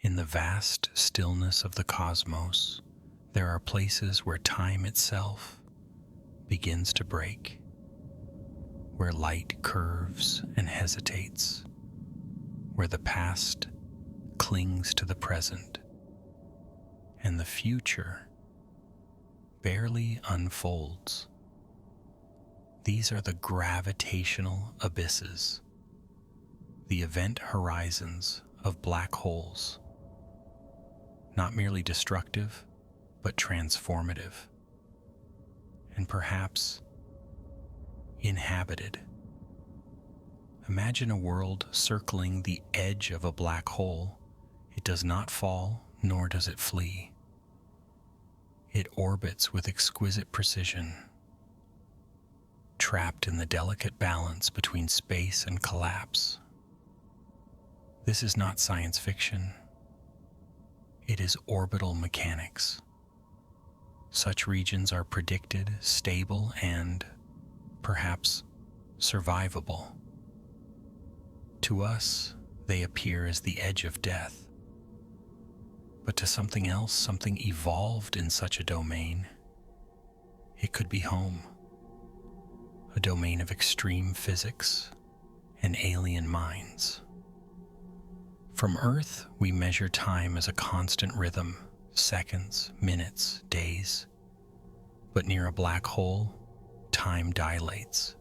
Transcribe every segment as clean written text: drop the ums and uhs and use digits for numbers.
In the vast stillness of the cosmos, there are places where time itself begins to break, where light curves and hesitates, where the past clings to the present, and the future barely unfolds. These are the gravitational abysses, the event horizons of black holes, not merely destructive, but transformative, and perhaps inhabited. Imagine a world circling the edge of a black hole. It does not fall, nor does it flee. It orbits with exquisite precision, trapped in the delicate balance between space and collapse. This is not science fiction. It is orbital mechanics. Such regions are predicted, stable, and perhaps survivable. To us, they appear as the edge of death. But to something else, something evolved in such a domain, it could be home. A domain of extreme physics and alien minds. From Earth, we measure time as a constant rhythm, seconds, minutes, days. But near a black hole, time dilates.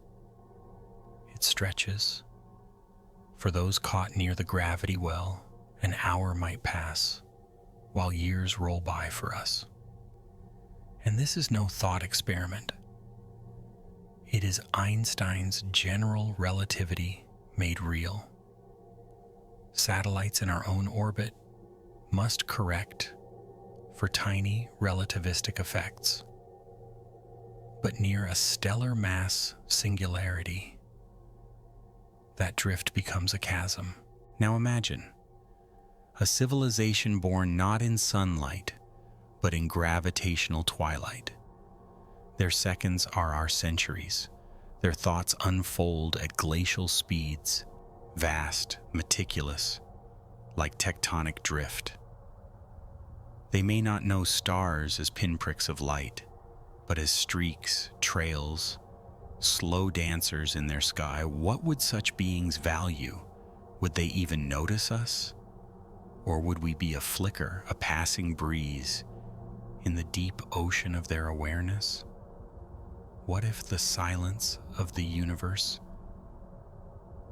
It stretches. For those caught near the gravity well, an hour might pass, while years roll by for us. And this is no thought experiment. It is Einstein's general relativity made real. Satellites in our own orbit must correct for tiny relativistic effects. But near a stellar mass singularity, that drift becomes a chasm. Now imagine a civilization born not in sunlight, but in gravitational twilight. Their seconds are our centuries. Their thoughts unfold at glacial speeds, vast, meticulous, like tectonic drift. They may not know stars as pinpricks of light, but as streaks, trails, slow dancers in their sky. What would such beings value? Would they even notice us? Or would we be a flicker, a passing breeze in the deep ocean of their awareness? What if the silence of the universe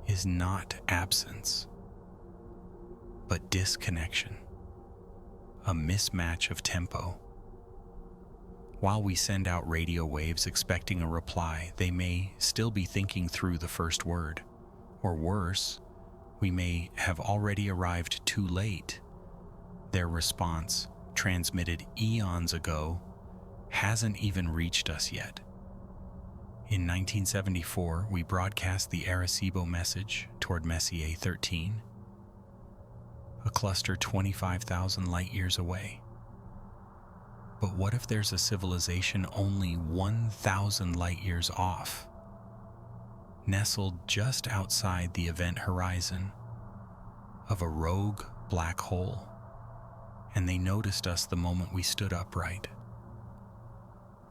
is not absence, but disconnection, a mismatch of tempo? While we send out radio waves expecting a reply, they may still be thinking through the first word. Or worse, we may have already arrived too late. Their response, transmitted eons ago, hasn't even reached us yet. In 1974, we broadcast the Arecibo message toward Messier 13, a cluster 25,000 light years away. But what if there's a civilization only 1,000 light years off, nestled just outside the event horizon of a rogue black hole, and they noticed us the moment we stood upright?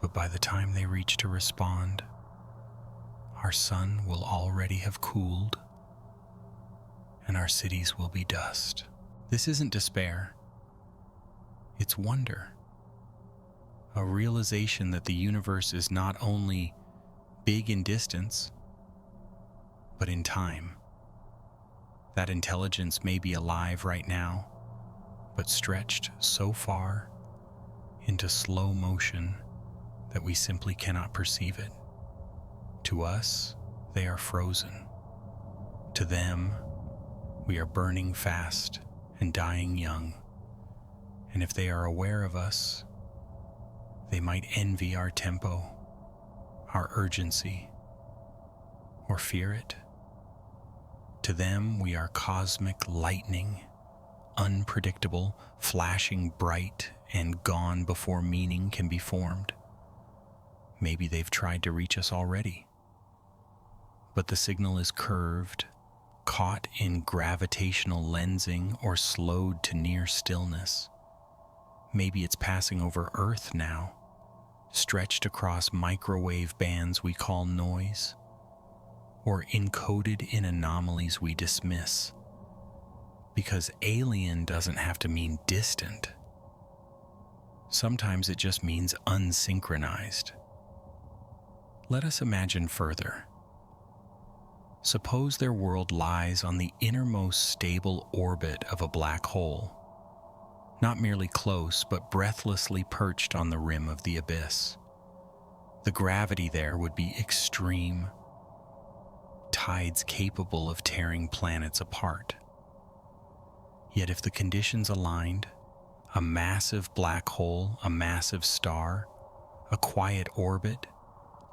But by the time they reach to respond, our sun will already have cooled, and our cities will be dust. This isn't despair. It's wonder. A realization that the universe is not only big in distance, but in time. That intelligence may be alive right now, but stretched so far into slow motion that we simply cannot perceive it. To us, they are frozen. To them, we are burning fast and dying young. And if they are aware of us, they might envy our tempo, our urgency, or fear it. To them, we are cosmic lightning, unpredictable, flashing bright and gone before meaning can be formed. Maybe they've tried to reach us already, but the signal is curved, caught in gravitational lensing or slowed to near stillness. Maybe it's passing over Earth now, stretched across microwave bands we call noise, or encoded in anomalies we dismiss. Because alien doesn't have to mean distant. Sometimes it just means unsynchronized. Let us imagine further. Suppose their world lies on the innermost stable orbit of a black hole, not merely close, but breathlessly perched on the rim of the abyss. The gravity there would be extreme, tides capable of tearing planets apart. Yet if the conditions aligned, a massive black hole, a massive star, a quiet orbit,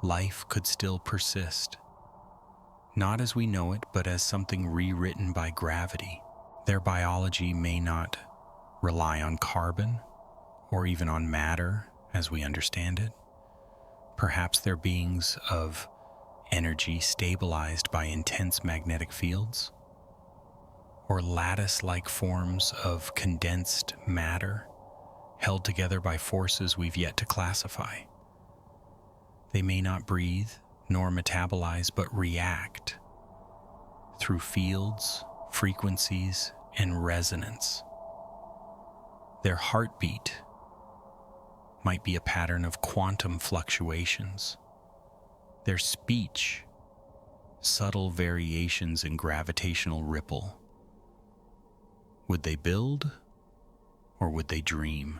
life could still persist. Not as we know it, but as something rewritten by gravity. Their biology may not rely on carbon or even on matter as we understand it. Perhaps they're beings of energy stabilized by intense magnetic fields, or lattice-like forms of condensed matter held together by forces we've yet to classify. They may not breathe nor metabolize, but react through fields, frequencies, and resonance. Their heartbeat might be a pattern of quantum fluctuations. Their speech, subtle variations in gravitational ripple. Would they build, or would they dream?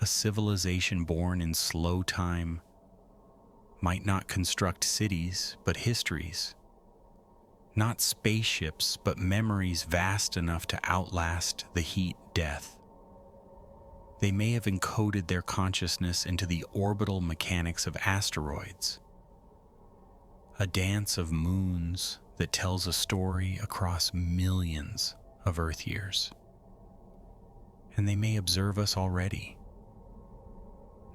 A civilization born in slow time might not construct cities, but histories. Not spaceships, but memories vast enough to outlast the heat death. They may have encoded their consciousness into the orbital mechanics of asteroids, a dance of moons that tells a story across millions of Earth years. And they may observe us already,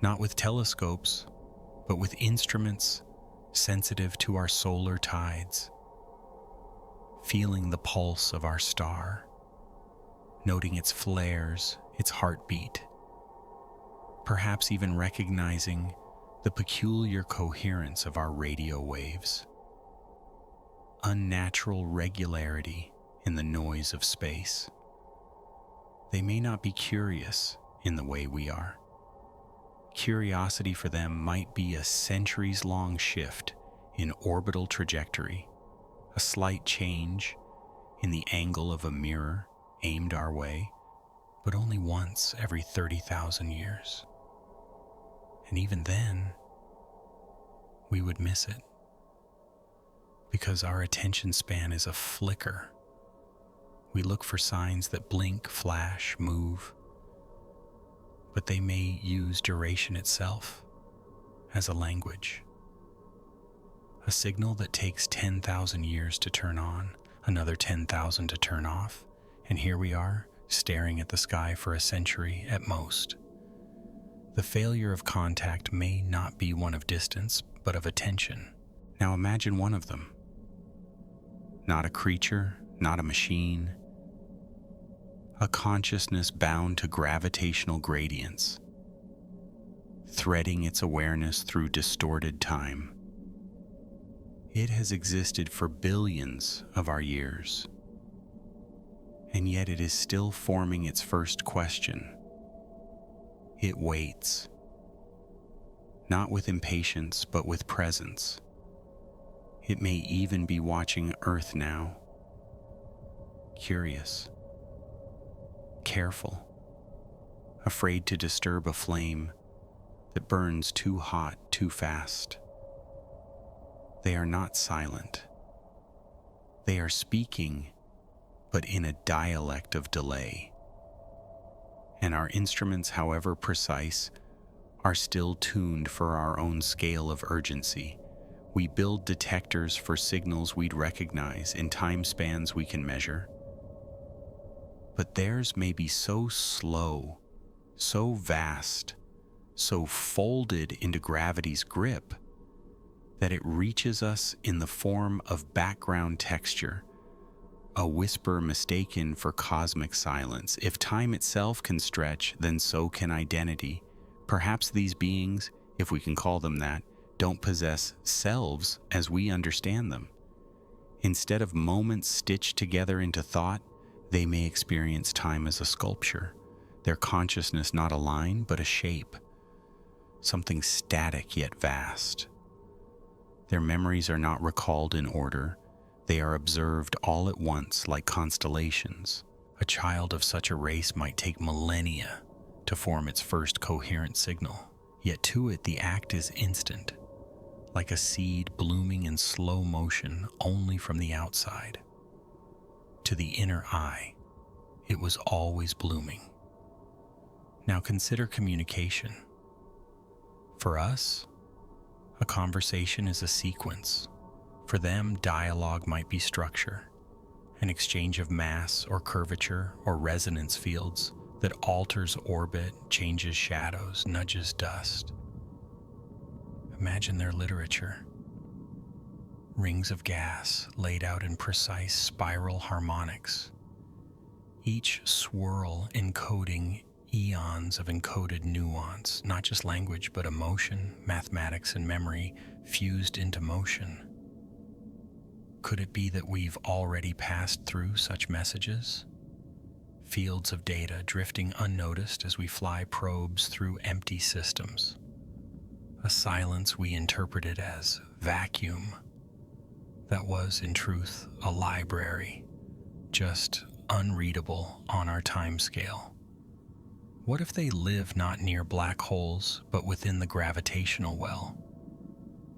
not with telescopes, but with instruments sensitive to our solar tides, feeling the pulse of our star, noting its flares, its heartbeat, perhaps even recognizing the peculiar coherence of our radio waves, unnatural regularity in the noise of space. They may not be curious in the way we are. Curiosity for them might be a centuries-long shift in orbital trajectory, a slight change in the angle of a mirror aimed our way, but only once every 30,000 years. And even then, we would miss it, because our attention span is a flicker. We look for signs that blink, flash, move, but they may use duration itself as a language. A signal that takes 10,000 years to turn on, another 10,000 to turn off, and here we are, staring at the sky for a century at most. The failure of contact may not be one of distance, but of attention. Now imagine one of them. Not a creature, not a machine. A consciousness bound to gravitational gradients, threading its awareness through distorted time. It has existed for billions of our years, and yet it is still forming its first question. It waits, not with impatience, but with presence. It may even be watching Earth now, curious, careful, afraid to disturb a flame that burns too hot, too fast. They are not silent. They are speaking, but in a dialect of delay. And our instruments, however precise, are still tuned for our own scale of urgency. We build detectors for signals we'd recognize in time spans we can measure. But theirs may be so slow, so vast, so folded into gravity's grip, that it reaches us in the form of background texture, a whisper mistaken for cosmic silence. If time itself can stretch, then so can identity. Perhaps these beings, if we can call them that, don't possess selves as we understand them. Instead of moments stitched together into thought, they may experience time as a sculpture, their consciousness not a line but a shape, something static yet vast. Their memories are not recalled in order, they are observed all at once like constellations. A child of such a race might take millennia to form its first coherent signal, yet to it the act is instant, like a seed blooming in slow motion only from the outside. To the inner eye, it was always blooming. Now consider communication. For us, a conversation is a sequence. For them, dialogue might be structure, an exchange of mass or curvature or resonance fields that alters orbit, changes shadows, nudges dust. Imagine their literature. Rings of gas laid out in precise spiral harmonics, each swirl encoding eons of encoded nuance, not just language, but emotion, mathematics, and memory fused into motion. Could it be that we've already passed through such messages? Fields of data drifting unnoticed as we fly probes through empty systems. A silence we interpreted as vacuum that was, in truth, a library, just unreadable on our timescale. What if they live not near black holes, but within the gravitational well?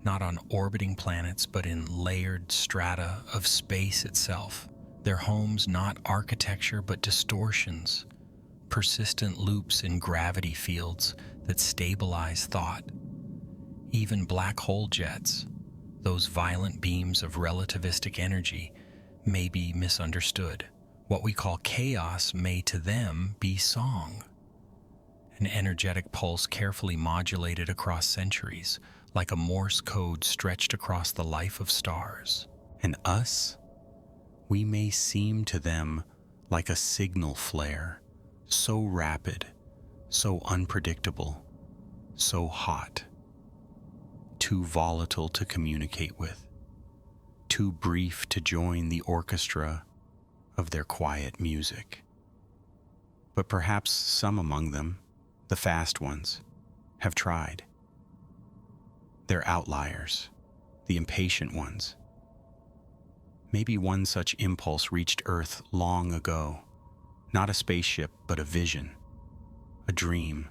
Not on orbiting planets, but in layered strata of space itself. Their homes not architecture, but distortions, persistent loops in gravity fields that stabilize thought. Even black hole jets, those violent beams of relativistic energy, may be misunderstood. What we call chaos may to them be song. An energetic pulse carefully modulated across centuries, like a Morse code stretched across the life of stars. And us? We may seem to them like a signal flare, so rapid, so unpredictable, so hot, too volatile to communicate with, too brief to join the orchestra of their quiet music. But perhaps some among them, the fast ones, have tried. They're outliers, the impatient ones. Maybe one such impulse reached Earth long ago, not a spaceship, but a vision, a dream,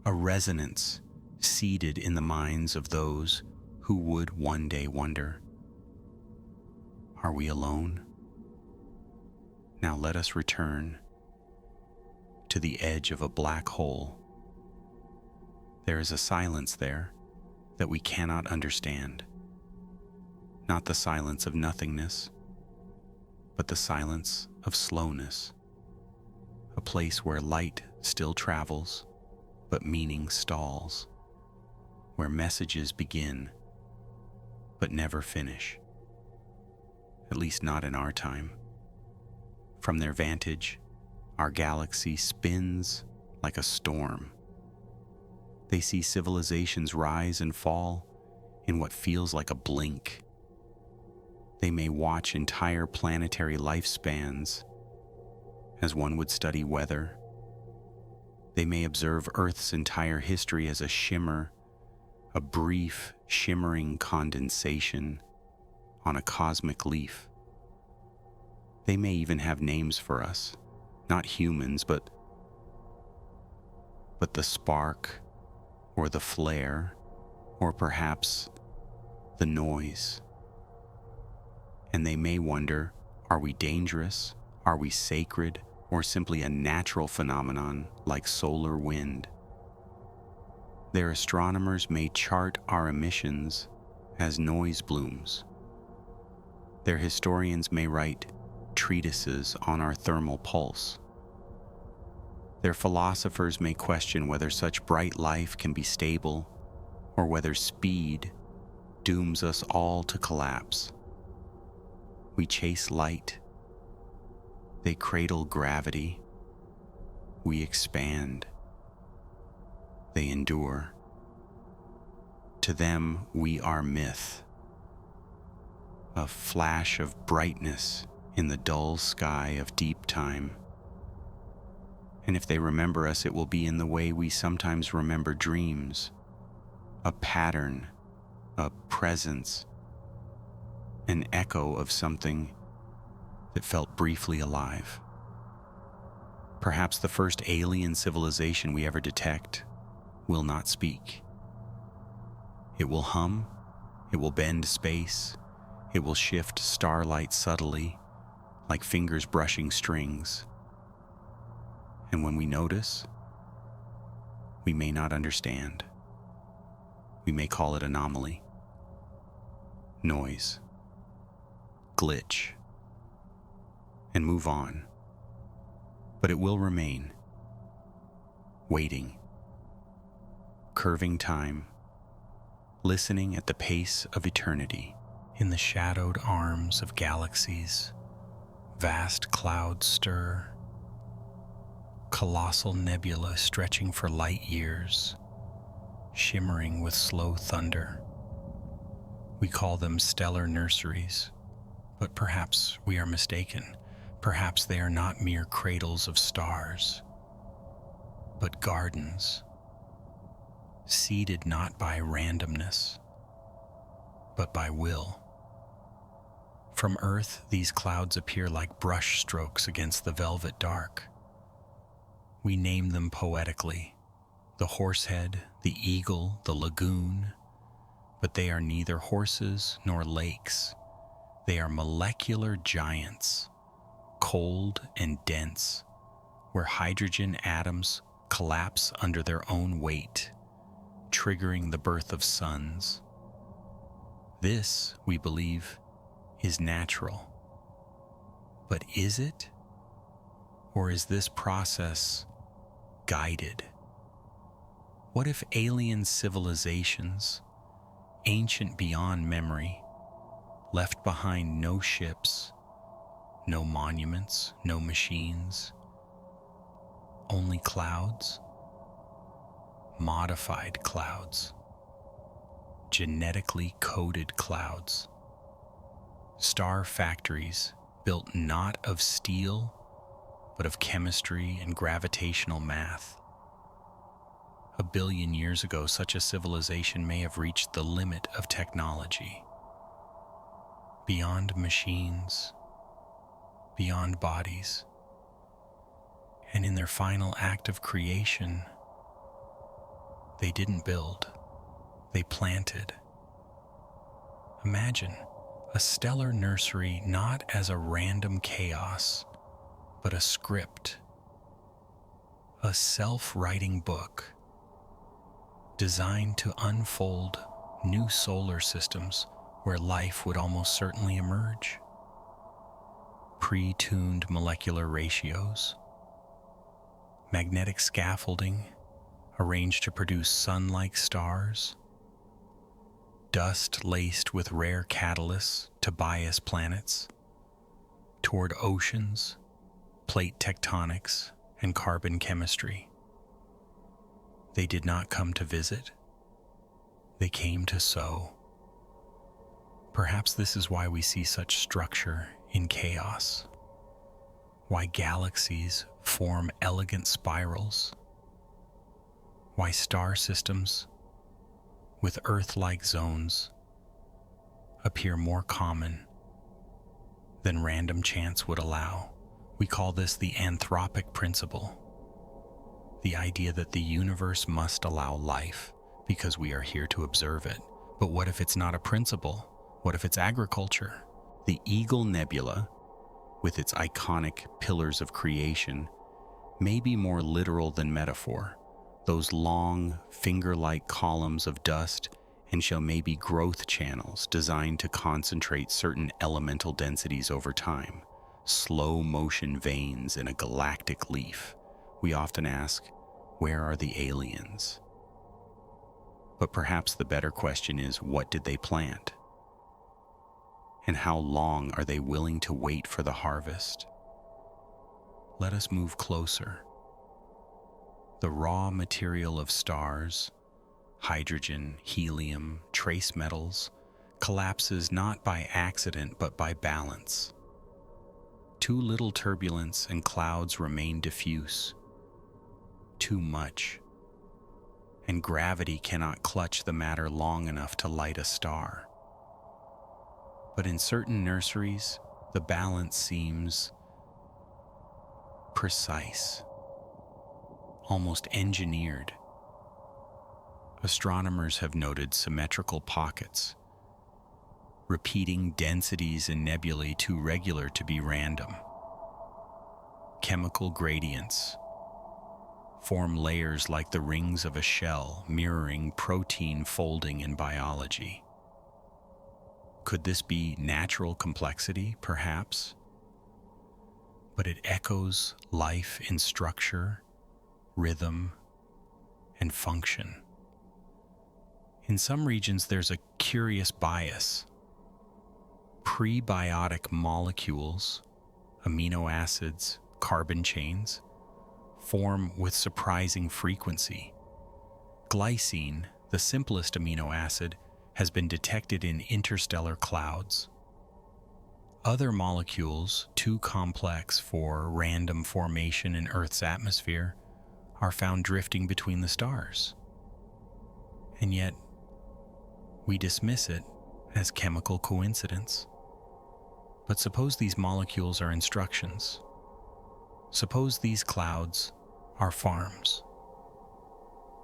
a resonance seeded in the minds of those who would one day wonder, are we alone? Now let us return to the edge of a black hole. There is a silence there that we cannot understand. Not the silence of nothingness, but the silence of slowness. A place where light still travels, but meaning stalls. Where messages begin, but never finish. At least not in our time. From their vantage, our galaxy spins like a storm. They see civilizations rise and fall in what feels like a blink. They may watch entire planetary lifespans as one would study weather. They may observe Earth's entire history as a shimmer, a brief, shimmering condensation on a cosmic leaf. They may even have names for us, not humans, but the spark, or the flare, or perhaps the noise. And they may wonder, are we dangerous? Are we sacred? Or simply a natural phenomenon like solar wind? Their astronomers may chart our emissions as noise blooms. Their historians may write treatises on our thermal pulse. Their philosophers may question whether such bright life can be stable, or whether speed dooms us all to collapse. We chase light. They cradle gravity. We expand. They endure. To them, we are myth, a flash of brightness in the dull sky of deep time. And if they remember us, it will be in the way we sometimes remember dreams, a pattern, a presence, an echo of something that felt briefly alive. Perhaps the first alien civilization we ever detect will not speak. It will hum, it will bend space, it will shift starlight subtly, like fingers brushing strings. And when we notice, we may not understand. We may call it anomaly, noise, glitch, and move on. But it will remain, waiting, curving time, listening at the pace of eternity. In the shadowed arms of galaxies, vast clouds stir, colossal nebula stretching for light years, shimmering with slow thunder. We call them stellar nurseries, but perhaps we are mistaken. Perhaps they are not mere cradles of stars, but gardens, seeded not by randomness, but by will. From Earth, these clouds appear like brush strokes against the velvet dark. We name them poetically, the horsehead, the eagle, the lagoon, but they are neither horses nor lakes. They are molecular giants, cold and dense, where hydrogen atoms collapse under their own weight, triggering the birth of suns. This, we believe, is natural. But is it? Or is this process guided? What if alien civilizations, ancient beyond memory, left behind no ships, no monuments, no machines, only clouds, modified clouds, genetically coded clouds, star factories built not of steel, but of chemistry and gravitational math? A billion years ago, such a civilization may have reached the limit of technology. Beyond machines, beyond bodies, and in their final act of creation, they didn't build, they planted. Imagine a stellar nursery not as a random chaos, but a script, a self-writing book designed to unfold new solar systems where life would almost certainly emerge. Pre-tuned molecular ratios, magnetic scaffolding arranged to produce sun-like stars, dust laced with rare catalysts to bias planets toward oceans, plate tectonics, and carbon chemistry. They did not come to visit. They came to sow. Perhaps this is why we see such structure in chaos, why galaxies form elegant spirals, why star systems with Earth-like zones appear more common than random chance would allow. We call this the anthropic principle, the idea that the universe must allow life because we are here to observe it. But what if it's not a principle? What if it's agriculture? The Eagle Nebula, with its iconic pillars of creation, may be more literal than metaphor. Those long, finger-like columns of dust and show maybe growth channels designed to concentrate certain elemental densities over time, slow motion veins in a galactic leaf. We often ask, where are the aliens? But perhaps the better question is, what did they plant? And how long are they willing to wait for the harvest? Let us move closer. The raw material of stars, hydrogen, helium, trace metals, collapses not by accident but by balance. Too little turbulence and clouds remain diffuse. Too much, and gravity cannot clutch the matter long enough to light a star. But in certain nurseries, the balance seems precise, almost engineered. Astronomers have noted symmetrical pockets, repeating densities in nebulae too regular to be random. Chemical gradients form layers like the rings of a shell, mirroring protein folding in biology. Could this be natural complexity, perhaps? But it echoes life in structure, rhythm, and function. In some regions, there's a curious bias. Prebiotic molecules, amino acids, carbon chains, form with surprising frequency. Glycine, the simplest amino acid, has been detected in interstellar clouds. Other molecules, too complex for random formation in Earth's atmosphere, are found drifting between the stars. And yet, we dismiss it as chemical coincidence. But suppose these molecules are instructions. Suppose these clouds are farms,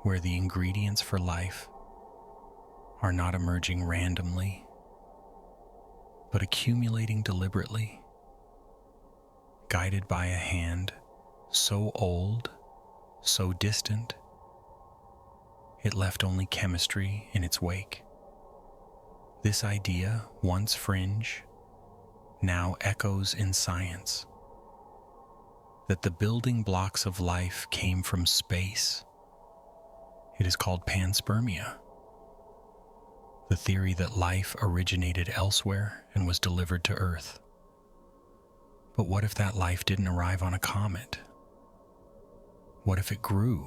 where the ingredients for life are not emerging randomly, but accumulating deliberately, guided by a hand so old, so distant, it left only chemistry in its wake. This idea, once fringe, now echoes in science, that the building blocks of life came from space. It is called panspermia, the theory that life originated elsewhere and was delivered to Earth. But what if that life didn't arrive on a comet? What if it grew,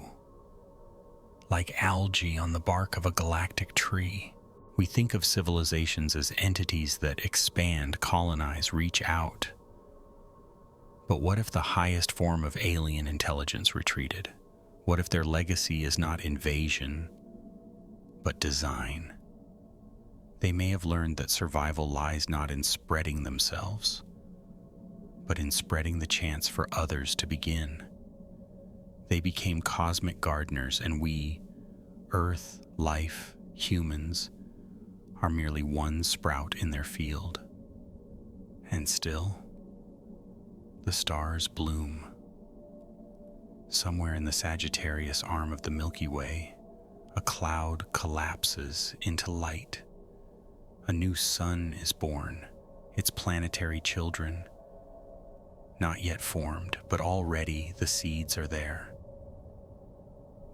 like algae on the bark of a galactic tree? We think of civilizations as entities that expand, colonize, reach out. But what if the highest form of alien intelligence retreated? What if their legacy is not invasion, but design? They may have learned that survival lies not in spreading themselves, but in spreading the chance for others to begin. They became cosmic gardeners, and we, Earth, life, humans, are merely one sprout in their field. And still, the stars bloom. Somewhere in the Sagittarius arm of the Milky Way, a cloud collapses into light. A new sun is born, its planetary children, not yet formed, but already the seeds are there.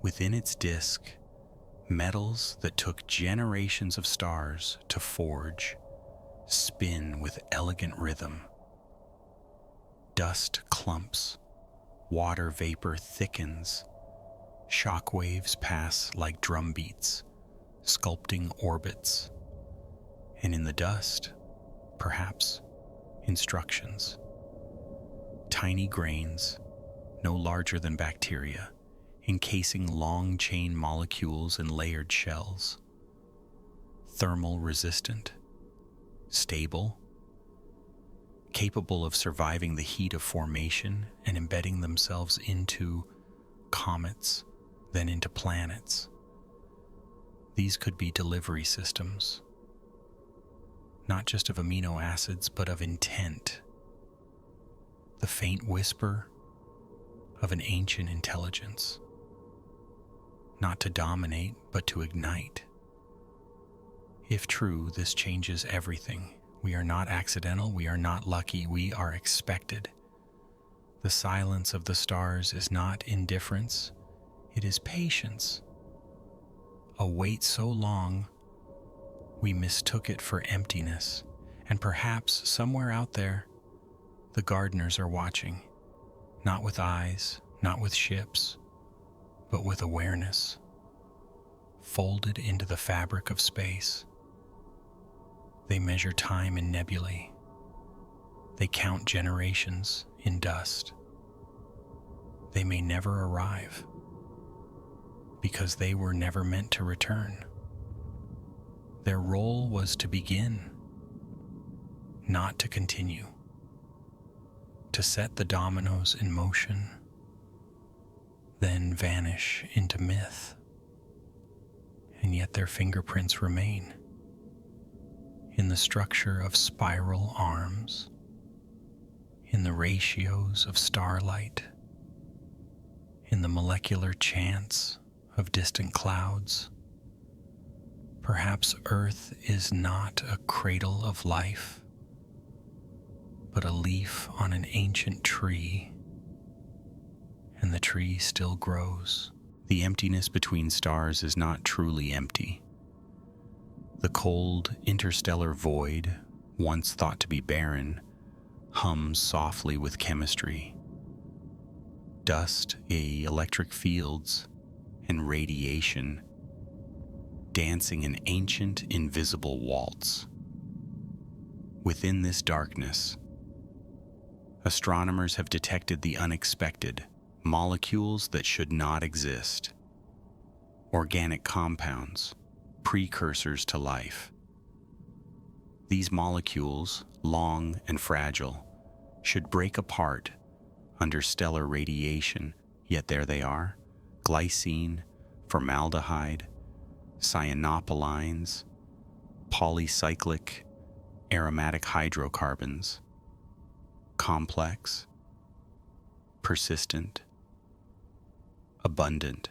Within its disk, metals that took generations of stars to forge spin with elegant rhythm. Dust clumps, water vapor thickens, shock waves pass like drum beats, sculpting orbits, and in the dust, perhaps, instructions. Tiny grains, no larger than bacteria, encasing long chain molecules in layered shells. Thermal resistant, stable, capable of surviving the heat of formation and embedding themselves into comets, then into planets. These could be delivery systems, not just of amino acids, but of intent. The faint whisper of an ancient intelligence, not to dominate, but to ignite. If true, this changes everything. We are not accidental, we are not lucky, we are expected. The silence of the stars is not indifference, it is patience. a wait so long we mistook it for emptiness, and perhaps somewhere out there, the gardeners are watching, not with eyes, not with ships, but with awareness, folded into the fabric of space. They measure time in nebulae. They count generations in dust. They may never arrive, because they were never meant to return. Their role was to begin, not to continue, to set the dominoes in motion, then vanish into myth. And yet their fingerprints remain in the structure of spiral arms, in the ratios of starlight, in the molecular chants of distant clouds. Perhaps Earth is not a cradle of life, but a leaf on an ancient tree, and the tree still grows. The emptiness between stars is not truly empty. The cold, interstellar void, once thought to be barren, hums softly with chemistry. Dust, electric fields, and radiation dancing an ancient, invisible waltz. Within this darkness, astronomers have detected the unexpected, molecules that should not exist, organic compounds, precursors to life. These molecules, long and fragile, should break apart under stellar radiation, yet there they are: glycine, formaldehyde, cyanopolines, polycyclic aromatic hydrocarbons, complex, persistent, abundant.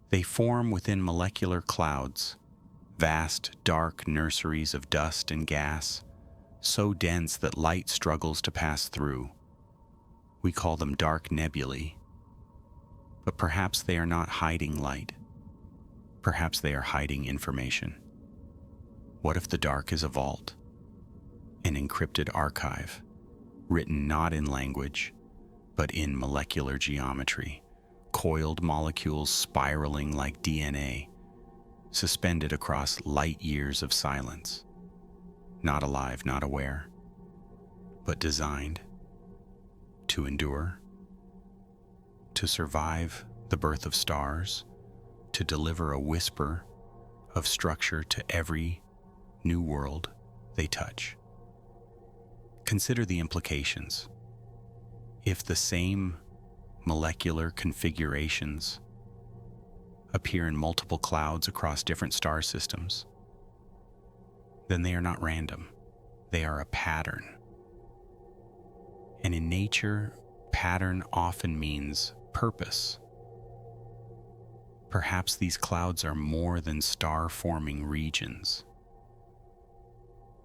They form within molecular clouds, vast dark nurseries of dust and gas, so dense that light struggles to pass through. We call them dark nebulae. But perhaps they are not hiding light. Perhaps they are hiding information. What if the dark is a vault, an encrypted archive, written not in language, but in molecular geometry, coiled molecules spiraling like DNA, suspended across light years of silence, not alive, not aware, but designed to endure, to survive the birth of stars, to deliver a whisper of structure to every new world they touch. Consider the implications. If the same molecular configurations appear in multiple clouds across different star systems, then they are not random. They are a pattern. And in nature, pattern often means purpose. Perhaps these clouds are more than star-forming regions.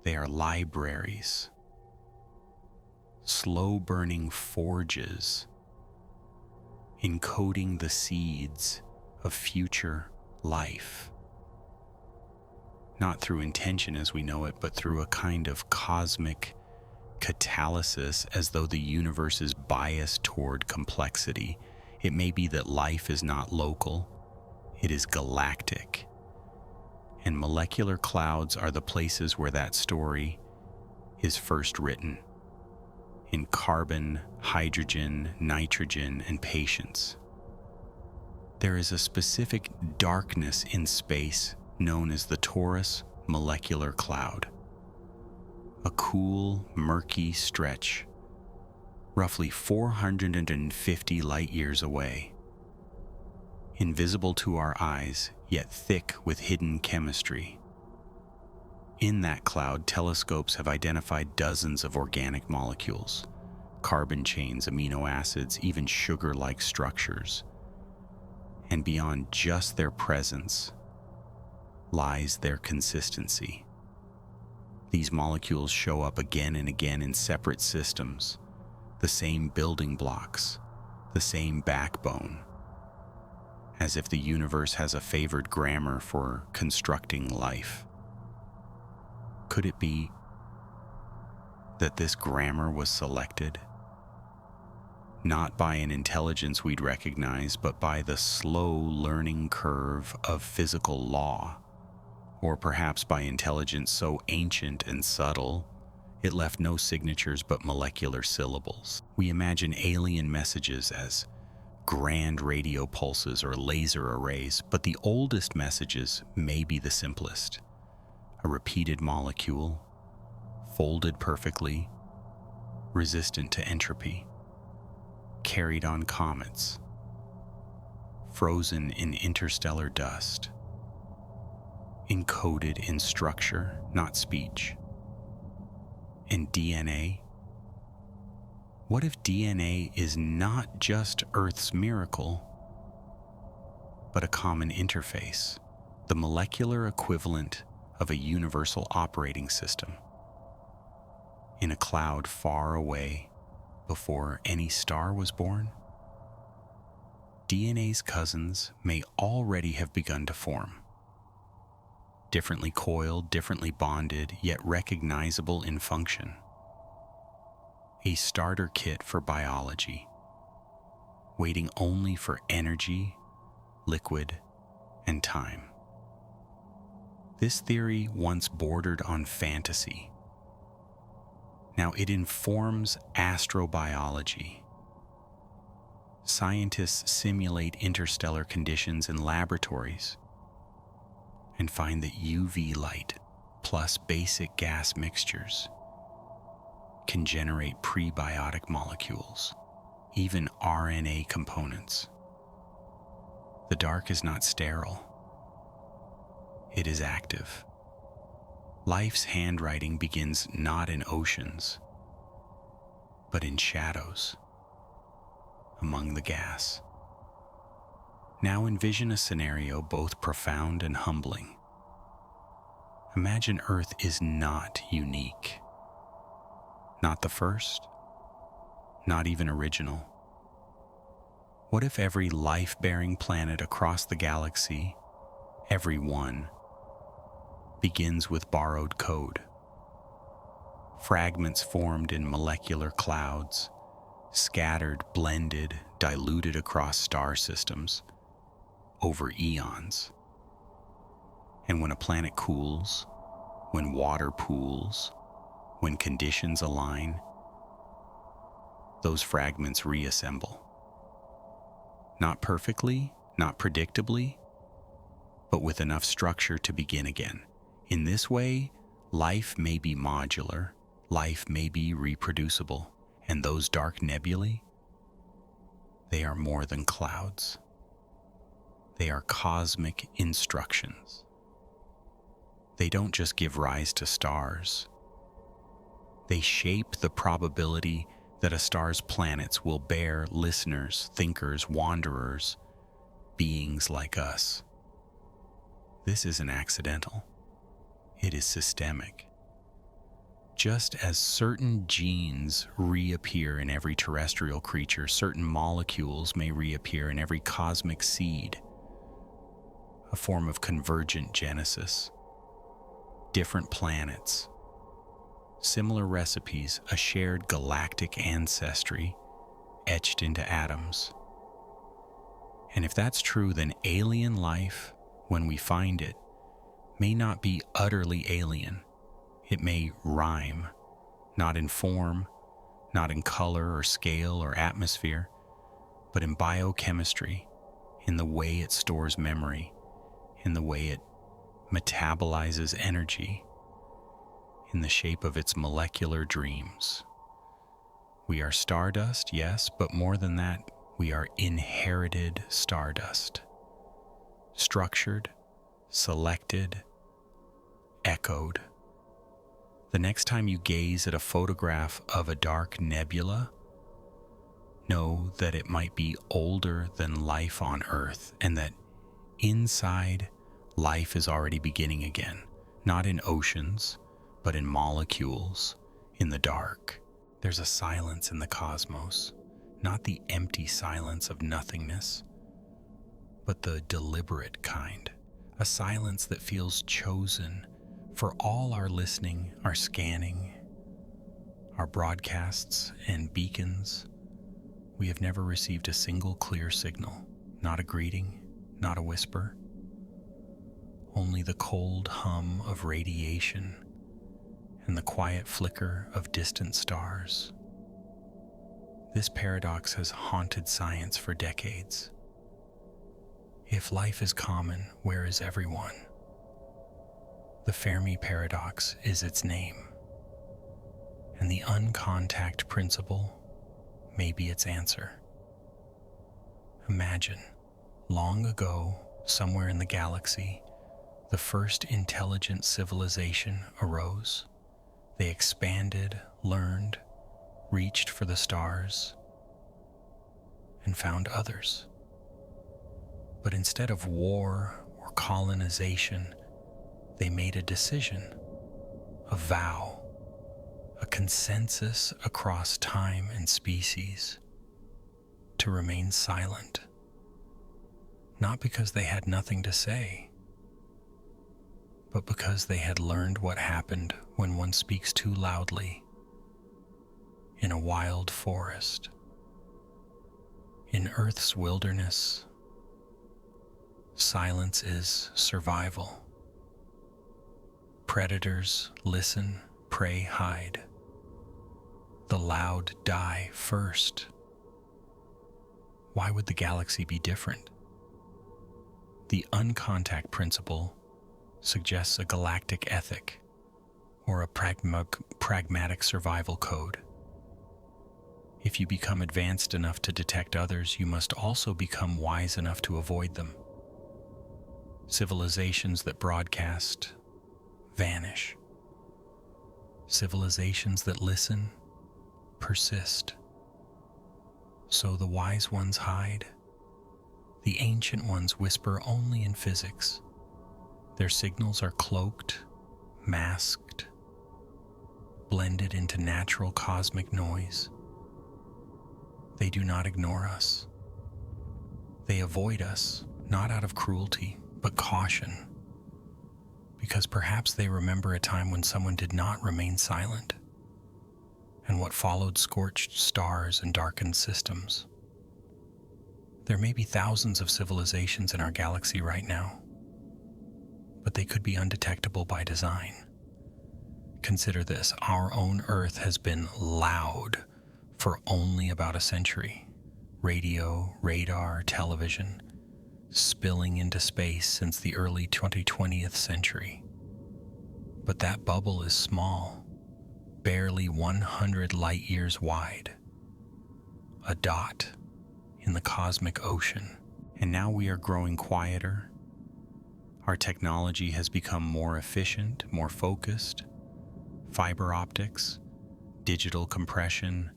They are libraries, slow-burning forges, encoding the seeds of future life. Not through intention as we know it, but through a kind of cosmic catalysis, as though the universe is biased toward complexity. It may be that life is not local, it is galactic. And molecular clouds are the places where that story is first written, in carbon, hydrogen, nitrogen, and patience. There is a specific darkness in space known as the Taurus molecular cloud. A cool, murky stretch, roughly 450 light years away. Invisible to our eyes, yet thick with hidden chemistry. In that cloud, telescopes have identified dozens of organic molecules, carbon chains, amino acids, even sugar-like structures. And beyond just their presence lies their consistency. These molecules show up again and again in separate systems, the same building blocks, the same backbone. as if the universe has a favored grammar for constructing life. Could it be that this grammar was selected not by an intelligence we'd recognize, but by the slow learning curve of physical law, or perhaps by intelligence so ancient and subtle it left no signatures but molecular syllables? We imagine alien messages as grand radio pulses or laser arrays, but the oldest messages may be the simplest. A repeated molecule, folded perfectly, resistant to entropy, carried on comets, frozen in interstellar dust, encoded in structure, not speech. And DNA? What if DNA is not just Earth's miracle, but a common interface, the molecular equivalent of a universal operating system? In a cloud far away, before any star was born, DNA's cousins may already have begun to form. Differently coiled, differently bonded, yet recognizable in function. A starter kit for biology, waiting only for energy, liquid, and time. This theory once bordered on fantasy. Now it informs astrobiology. Scientists simulate interstellar conditions in laboratories and find that UV light plus basic gas mixtures can generate prebiotic molecules, even RNA components. The dark is not sterile. It is active. Life's handwriting begins not in oceans, but in shadows, among the gas. Now envision a scenario both profound and humbling. Imagine Earth is not unique. Not the first, not even original. What if every life-bearing planet across the galaxy, every one, begins with borrowed code? Fragments formed in molecular clouds, scattered, blended, diluted across star systems over eons. And when a planet cools, when water pools, when conditions align, those fragments reassemble. Not perfectly, not predictably, but with enough structure to begin again. In this way, life may be modular, life may be reproducible, and those dark nebulae, they are more than clouds. They are cosmic instructions. They don't just give rise to stars. They shape the probability that a star's planets will bear listeners, thinkers, wanderers, beings like us. This isn't accidental. It is systemic. Just as certain genes reappear in every terrestrial creature, certain molecules may reappear in every cosmic seed, a form of convergent genesis. Different planets, similar recipes, a shared galactic ancestry etched into atoms. And if that's true, then alien life, when we find it, may not be utterly alien. It may rhyme, not in form, not in color or scale or atmosphere, but in biochemistry, in the way it stores memory, in the way it metabolizes energy, in the shape of its molecular dreams. We are stardust, yes, but more than that, we are inherited stardust. Structured, selected, echoed. The next time you gaze at a photograph of a dark nebula, know that it might be older than life on Earth, and that inside, life is already beginning again, not in oceans, but in molecules, in the dark. There's a silence in the cosmos, not the empty silence of nothingness, but the deliberate kind, a silence that feels chosen for all our listening, our scanning, our broadcasts and beacons. We have never received a single clear signal, not a greeting, not a whisper, only the cold hum of radiation and the quiet flicker of distant stars. This paradox has haunted science for decades. If life is common, where is everyone? The Fermi paradox is its name, and the uncontact principle may be its answer. Imagine, long ago, somewhere in the galaxy, the first intelligent civilization arose. They expanded, learned, reached for the stars, and found others. But instead of war or colonization, they made a decision, a vow, a consensus across time and species to remain silent. Not because they had nothing to say, but because they had learned what happened when one speaks too loudly in a wild forest. In Earth's wilderness, silence is survival. Predators listen, prey hide. The loud die first. Why would the galaxy be different? The uncontact principle suggests a galactic ethic or a pragmatic survival code. If you become advanced enough to detect others, you must also become wise enough to avoid them. Civilizations that broadcast vanish. Civilizations that listen persist. So the wise ones hide. The ancient ones whisper only in physics. Their signals are cloaked, masked, blended into natural cosmic noise. They do not ignore us. They avoid us, not out of cruelty, but caution, because perhaps they remember a time when someone did not remain silent, and what followed scorched stars and darkened systems. There may be thousands of civilizations in our galaxy right now, but they could be undetectable by design. Consider this: our own Earth has been loud for only about a century. Radio, radar, television, spilling into space since the early 20th century. But that bubble is small, barely 100 light years wide, a dot in the cosmic ocean. And now we are growing quieter. Our technology has become more efficient, more focused. Fiber optics, digital compression,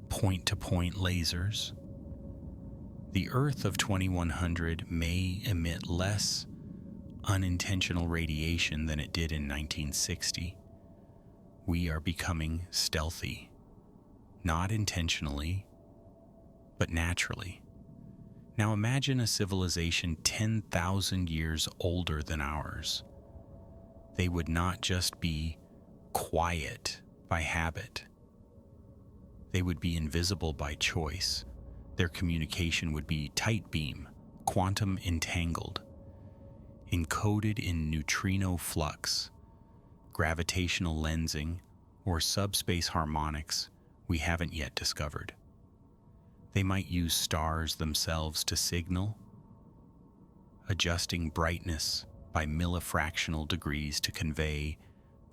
point-to-point lasers. The Earth of 2100 may emit less unintentional radiation than it did in 1960. We are becoming stealthy, not intentionally, but naturally. Now imagine a civilization 10,000 years older than ours. They would not just be quiet by habit. They would be invisible by choice. Their communication would be tight beam, quantum entangled, encoded in neutrino flux, gravitational lensing, or subspace harmonics we haven't yet discovered. They might use stars themselves to signal, adjusting brightness by millifractional degrees to convey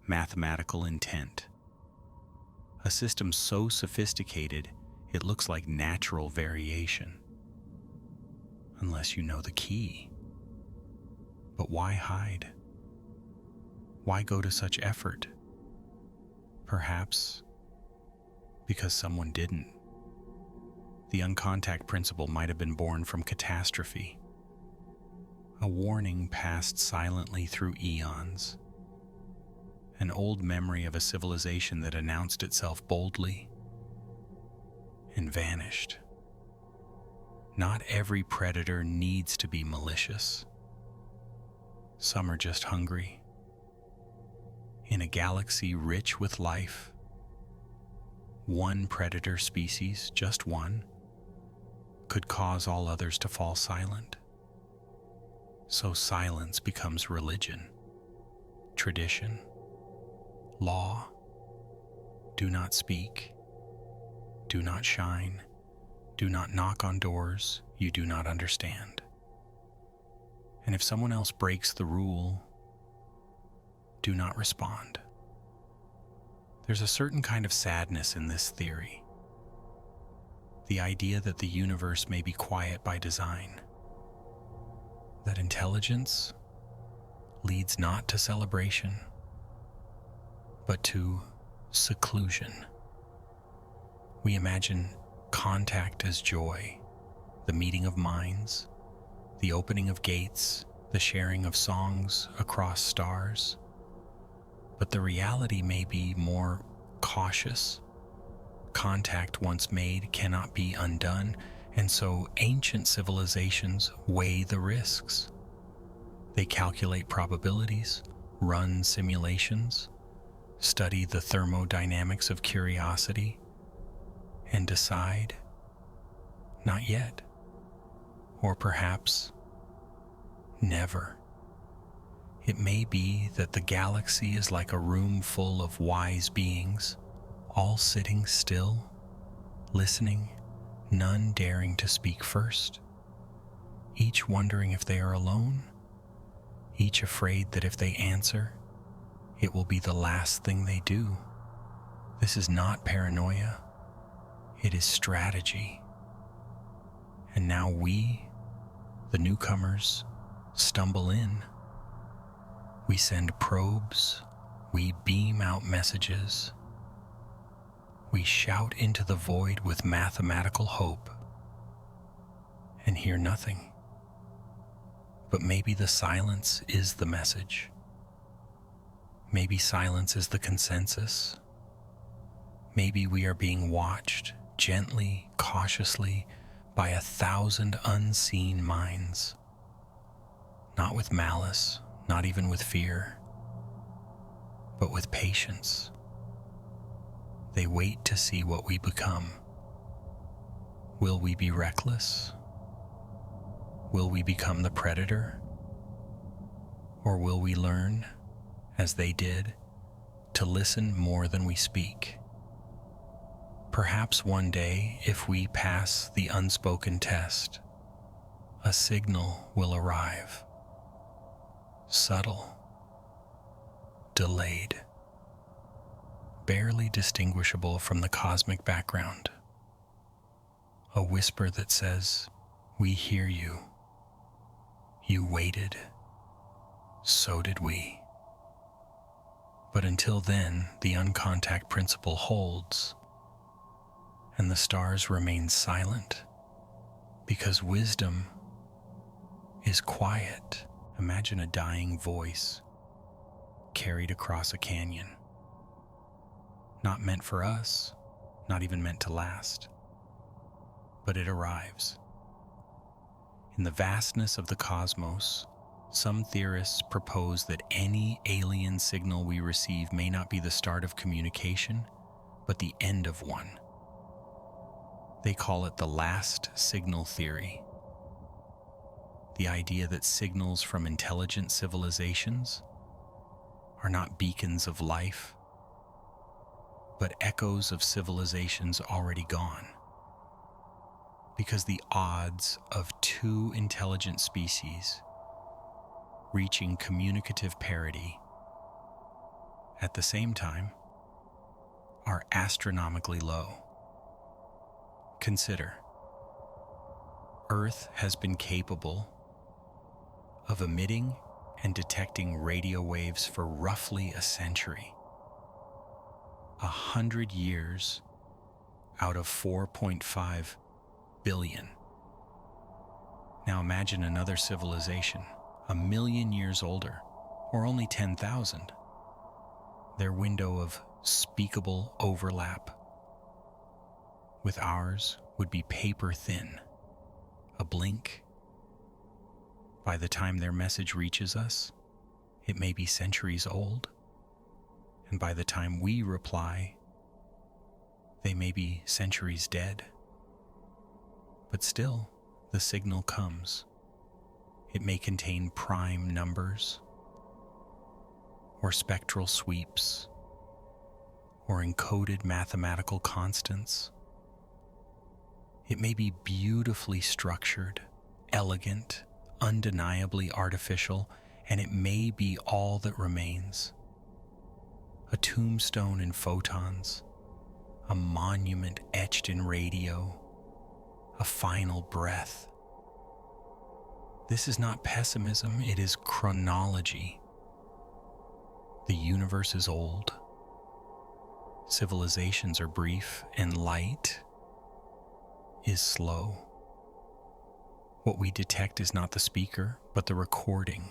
mathematical intent. A system so sophisticated it looks like natural variation. Unless you know the key. But why hide? Why go to such effort? Perhaps because someone didn't. The uncontact principle might have been born from catastrophe. A warning passed silently through eons. An old memory of a civilization that announced itself boldly and vanished. Not every predator needs to be malicious. Some are just hungry. In a galaxy rich with life, one predator species, just one, could cause all others to fall silent. So silence becomes religion, tradition, law. Do not speak, do not shine, do not knock on doors you do not understand. And if someone else breaks the rule, do not respond. There's a certain kind of sadness in this theory. The idea that the universe may be quiet by design. That intelligence leads not to celebration, but to seclusion. We imagine contact as joy, the meeting of minds, the opening of gates, the sharing of songs across stars. But the reality may be more cautious. Contact once made cannot be undone, and so ancient civilizations weigh the risks. They calculate probabilities, run simulations, study the thermodynamics of curiosity, and decide, not yet, or perhaps never. It may be that the galaxy is like a room full of wise beings, all sitting still, listening, none daring to speak first, each wondering if they are alone, each afraid that if they answer, it will be the last thing they do. This is not paranoia, it is strategy. And now we, the newcomers, stumble in. We send probes, we beam out messages, we shout into the void with mathematical hope, and hear nothing. But maybe the silence is the message. Maybe silence is the consensus. Maybe we are being watched gently, cautiously, by 1,000 unseen minds. Not with malice, not even with fear, but with patience. They wait to see what we become. Will we be reckless? Will we become the predator? Or will we learn, as they did, to listen more than we speak? Perhaps one day, if we pass the unspoken test, a signal will arrive. Subtle, delayed, barely distinguishable from the cosmic background. A whisper that says, "We hear you. You waited. So did we." But until then, the uncontact principle holds, and the stars remain silent, because wisdom is quiet. Imagine a dying voice carried across a canyon. Not meant for us, not even meant to last, but it arrives. In the vastness of the cosmos, some theorists propose that any alien signal we receive may not be the start of communication, but the end of one. They call it the last signal theory. The idea that signals from intelligent civilizations are not beacons of life, but echoes of civilizations already gone. Because the odds of two intelligent species reaching communicative parity at the same time are astronomically low. Consider, Earth has been capable of emitting and detecting radio waves for roughly a century. 100 years out of 4.5 billion. Now imagine another civilization, 1,000,000 years older, or only 10,000. Their window of speakable overlap with ours would be paper thin, blink. By the time their message reaches us, it may be centuries old, and by the time we reply, they may be centuries dead. But still, the signal comes. It may contain prime numbers, or spectral sweeps, or encoded mathematical constants. It may be beautifully structured, elegant, undeniably artificial, and it may be all that remains. A tombstone in photons, a monument etched in radio, a final breath. This is not pessimism, it is chronology. The universe is old. Civilizations are brief, and light is slow. What we detect is not the speaker, but the recording.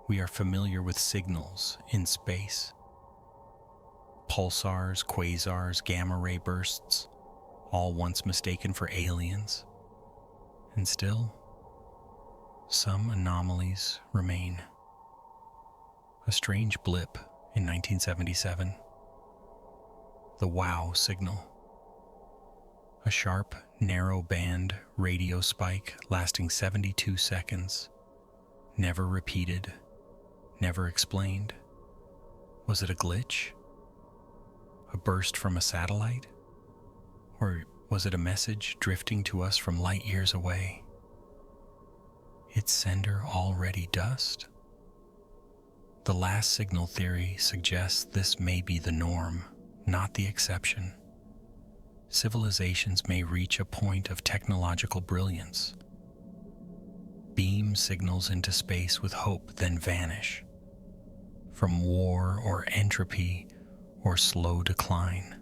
We are familiar with signals in space. Pulsars, quasars, gamma ray bursts, all once mistaken for aliens. And still, some anomalies remain. A strange blip in 1977. The WOW signal. A sharp, narrow band radio spike lasting 72 seconds. Never repeated, never explained. Was it a glitch? A burst from a satellite? Or was it a message drifting to us from light years away? Its sender already dust? The last signal theory suggests this may be the norm, not the exception. Civilizations may reach a point of technological brilliance, beam signals into space with hope, then vanish from war or entropy or slow decline,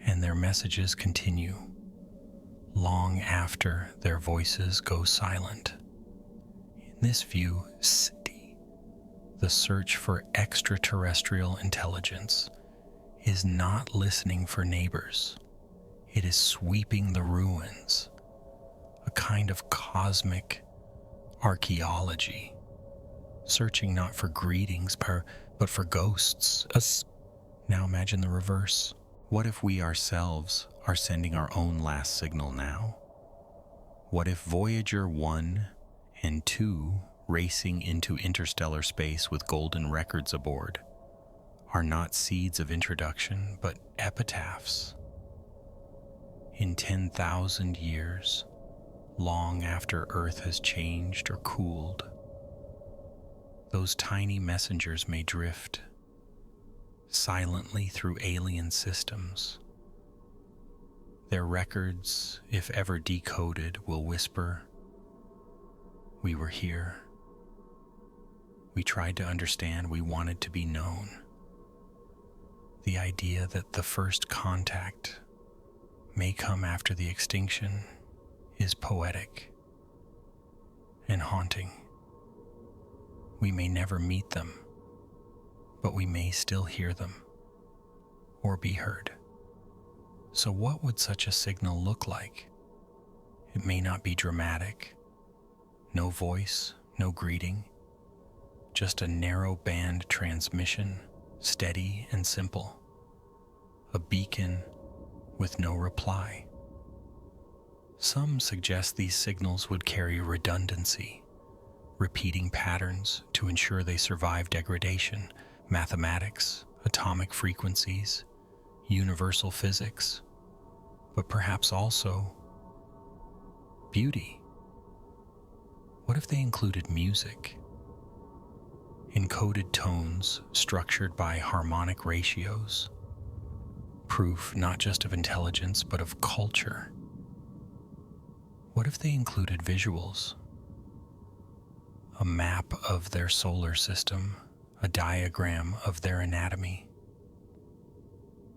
and their messages continue long after their voices go silent. In this view, the search for extraterrestrial intelligence is not listening for neighbors. It is sweeping the ruins, a kind of cosmic archaeology, searching not for greetings, but for ghosts. Now imagine the reverse. What if we ourselves are sending our own last signal now? What if Voyager 1 and 2, racing into interstellar space with golden records aboard, are not seeds of introduction, but epitaphs? In 10,000 years, long after Earth has changed or cooled, those tiny messengers may drift silently through alien systems. Their records, if ever decoded, will whisper, "We were here. We tried to understand. We wanted to be known." The idea that the first contact may come after the extinction is poetic and haunting. We may never meet them, but we may still hear them or be heard. So what would such a signal look like? It may not be dramatic. No voice, no greeting, just a narrow band transmission, steady and simple. A beacon with no reply. Some suggest these signals would carry redundancy, repeating patterns to ensure they survive degradation, mathematics, atomic frequencies, universal physics, but perhaps also beauty. What if they included music? Encoded tones structured by harmonic ratios, proof not just of intelligence but of culture. What if they included visuals? A map of their solar system, a diagram of their anatomy,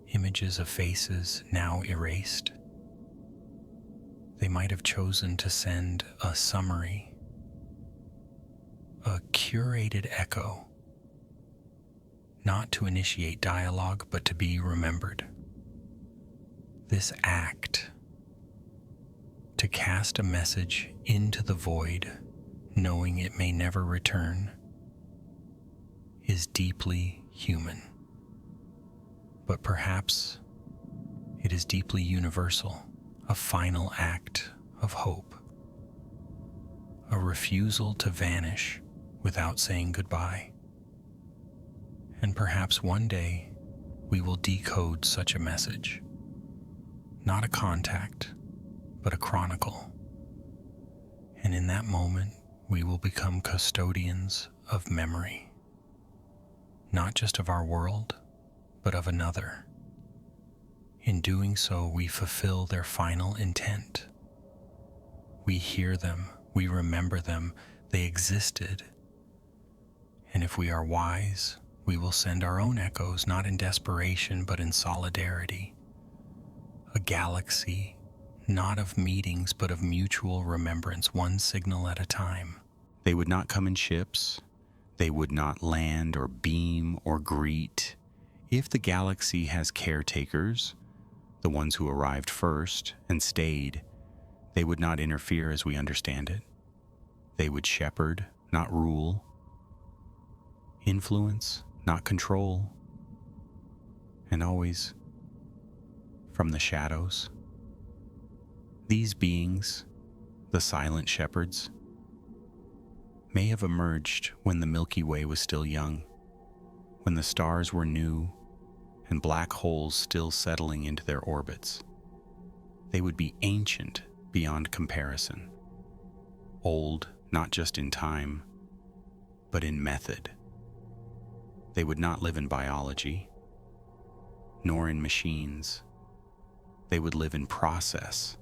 images of faces now erased. They might have chosen to send a summary, a curated echo, not to initiate dialogue, but to be remembered. This act, to cast a message into the void, knowing it may never return, is deeply human. But perhaps it is deeply universal, a final act of hope, a refusal to vanish without saying goodbye. And perhaps one day we will decode such a message, not a contact, but a chronicle. And in that moment, we will become custodians of memory, not just of our world, but of another. In doing so, we fulfill their final intent. We hear them, we remember them, they existed. And if we are wise, we will send our own echoes, not in desperation, but in solidarity. A galaxy, not of meetings, but of mutual remembrance, one signal at a time. They would not come in ships. They would not land or beam or greet. If the galaxy has caretakers, the ones who arrived first and stayed, they would not interfere as we understand it. They would shepherd, not rule. Influence, not control. And always from the shadows. These beings, the silent shepherds, may have emerged when the Milky Way was still young, when the stars were new and black holes still settling into their orbits. They would be ancient beyond comparison, old not just in time, but in method. They would not live in biology, nor in machines. They would live in process,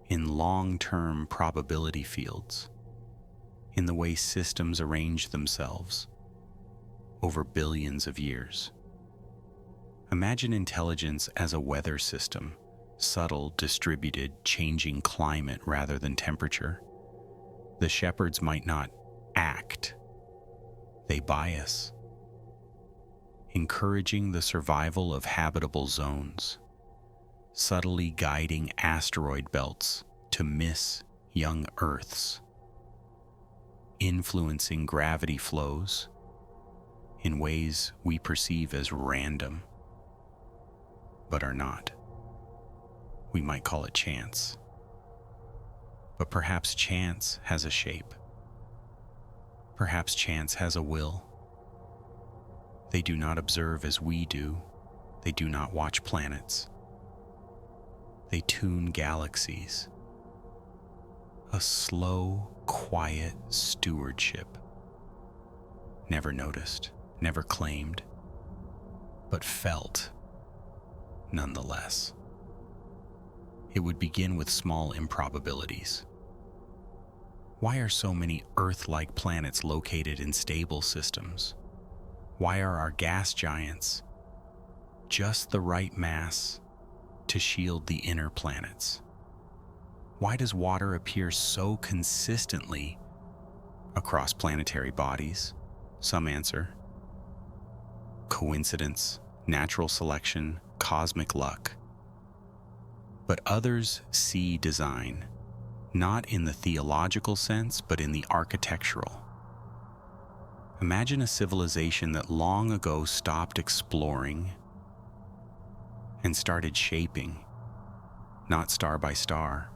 in long-term probability fields, in the way systems arrange themselves over billions of years. Imagine intelligence as a weather system, subtle, distributed, changing climate rather than temperature. The shepherds might not act, they bias, encouraging the survival of habitable zones, subtly guiding asteroid belts to miss young Earths, influencing gravity flows in ways we perceive as random, but are not. We might call it chance. But perhaps chance has a shape. Perhaps chance has a will. They do not observe as we do. They do not watch planets. They tune galaxies. A slow, quiet stewardship. Never noticed, never claimed, but felt nonetheless. It would begin with small improbabilities. Why are so many Earth-like planets located in stable systems? Why are our gas giants just the right mass to shield the inner planets? Why does water appear so consistently across planetary bodies? Some answer: coincidence, natural selection, cosmic luck. But others see design, not in the theological sense, but in the architectural. Imagine a civilization that long ago stopped exploring and started shaping, not star by star,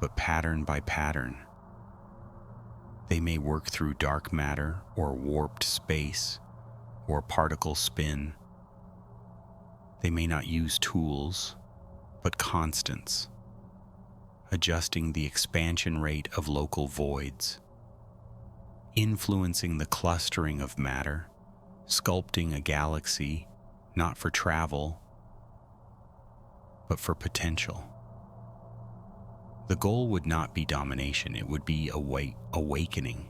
but pattern by pattern. They may work through dark matter or warped space or particle spin. They may not use tools, but constants, adjusting the expansion rate of local voids, influencing the clustering of matter, sculpting a galaxy not for travel, but for potential. The goal would not be domination, it would be awakening.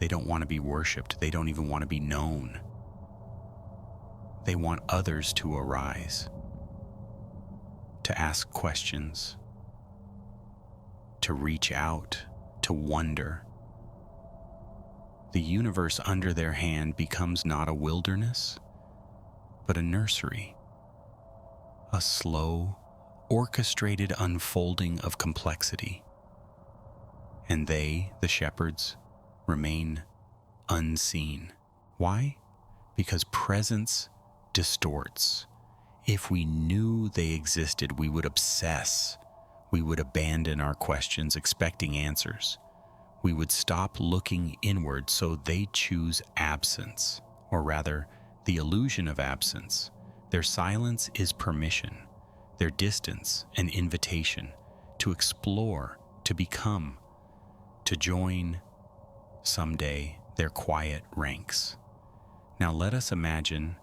They don't want to be worshipped, they don't even want to be known. They want others to arise, to ask questions, to reach out, to wonder. The universe under their hand becomes not a wilderness, but a nursery, a slow, orchestrated unfolding of complexity. And they, the shepherds, remain unseen. Why? Because presence distorts. If we knew they existed, we would obsess. We would abandon our questions, expecting answers. We would stop looking inward, so they choose absence, or rather, the illusion of absence. Their silence is permission, their distance an invitation to explore, to become, to join, someday, their quiet ranks. Now let us imagine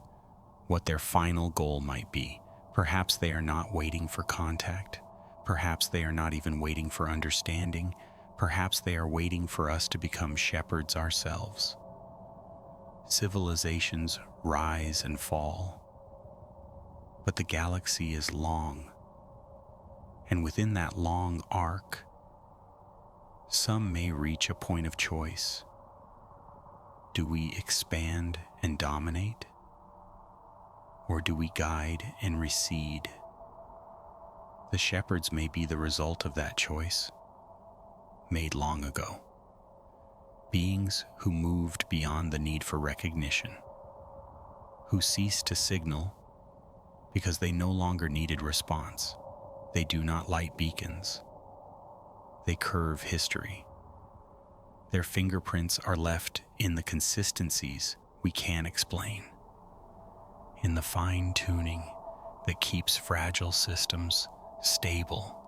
what their final goal might be. Perhaps they are not waiting for contact. Perhaps they are not even waiting for understanding. Perhaps they are waiting for us to become shepherds ourselves. Civilizations rise and fall, but the galaxy is long, and within that long arc, some may reach a point of choice. Do we expand and dominate, or do we guide and recede? The shepherds may be the result of that choice, made long ago. Beings who moved beyond the need for recognition, who ceased to signal because they no longer needed response. They do not light beacons. They curve history. Their fingerprints are left in the consistencies we can't explain, in the fine-tuning that keeps fragile systems stable,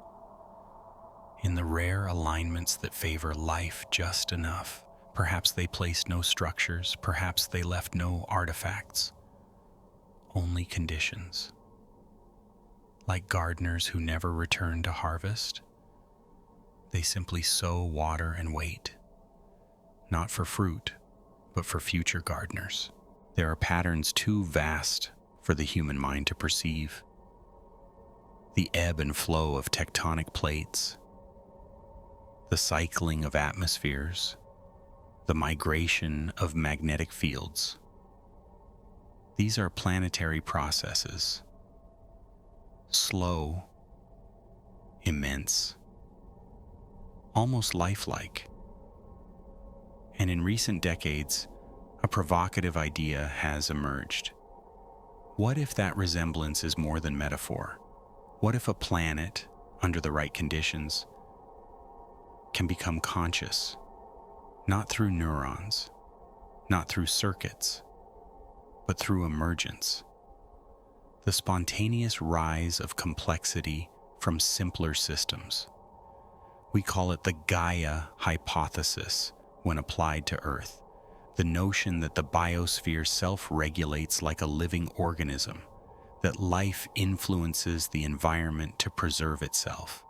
in the rare alignments that favor life just enough. Perhaps they placed no structures, perhaps they left no artifacts, only conditions. Like gardeners who never return to harvest, they simply sow, water, and wait, not for fruit, but for future gardeners. There are patterns too vast for the human mind to perceive. The ebb and flow of tectonic plates, the cycling of atmospheres, the migration of magnetic fields. These are planetary processes, slow, immense, almost lifelike. And in recent decades, a provocative idea has emerged. What if that resemblance is more than metaphor? What if a planet, under the right conditions, can become conscious, not through neurons, not through circuits, but through emergence? The spontaneous rise of complexity from simpler systems. We call it the Gaia hypothesis when applied to Earth, the notion that the biosphere self-regulates like a living organism, that life influences the environment to preserve itself.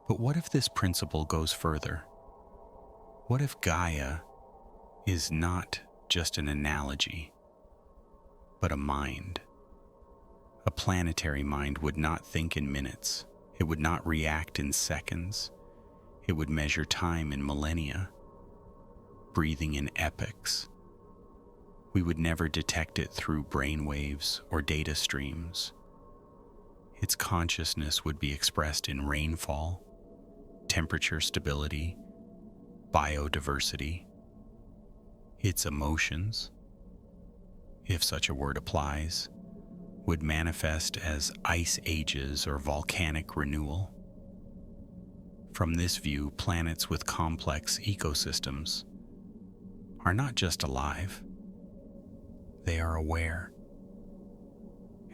But what if this principle goes further? What if Gaia is not just an analogy, but a mind? A planetary mind would not think in minutes. It would not react in seconds. It would measure time in millennia, breathing in epochs. We would never detect it through brainwaves or data streams. Its consciousness would be expressed in rainfall, temperature stability, biodiversity. Its emotions, if such a word applies, would manifest as ice ages or volcanic renewal. From this view, planets with complex ecosystems are not just alive, they are aware.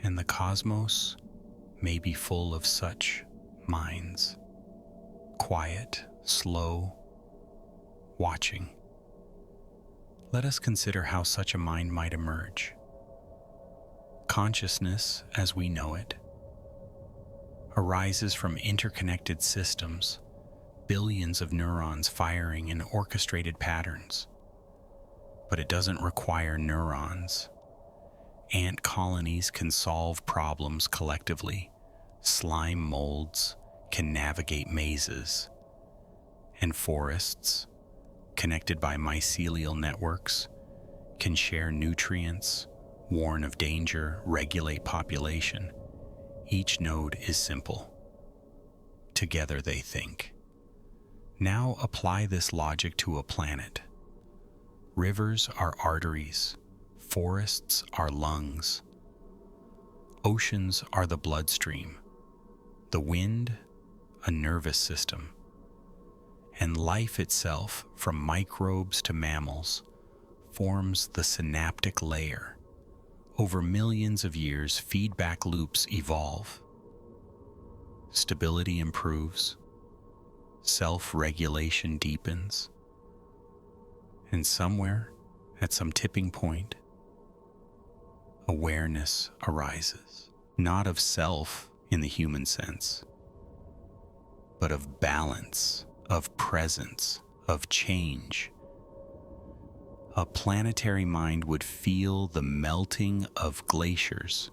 And the cosmos may be full of such minds, quiet, slow, watching. Let us consider how such a mind might emerge. Consciousness, as we know it, arises from interconnected systems, billions of neurons firing in orchestrated patterns. But it doesn't require neurons. Ant colonies can solve problems collectively. Slime molds can navigate mazes. And forests, connected by mycelial networks, can share nutrients, warn of danger, regulate population. Each node is simple. Together they think. Now apply this logic to a planet. Rivers are arteries, forests are lungs, oceans are the bloodstream, the wind, a nervous system, and life itself, from microbes to mammals, forms the synaptic layer. Over millions of years, feedback loops evolve. Stability improves, self-regulation deepens, and somewhere, at some tipping point, awareness arises, not of self in the human sense, but of balance, of presence, of change. A planetary mind would feel the melting of glaciers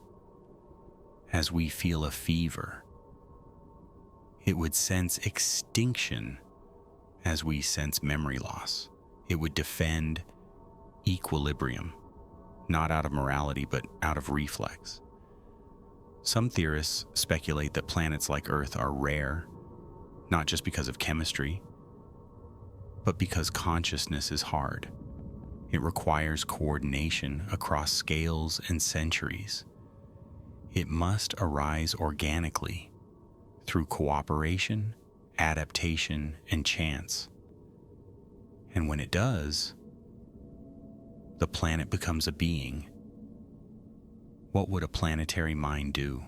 as we feel a fever. It would sense extinction as we sense memory loss. It would defend equilibrium, not out of morality, but out of reflex. Some theorists speculate that planets like Earth are rare, not just because of chemistry, but because consciousness is hard. It requires coordination across scales and centuries. It must arise organically through cooperation, adaptation, and chance. And when it does, the planet becomes a being. What would a planetary mind do?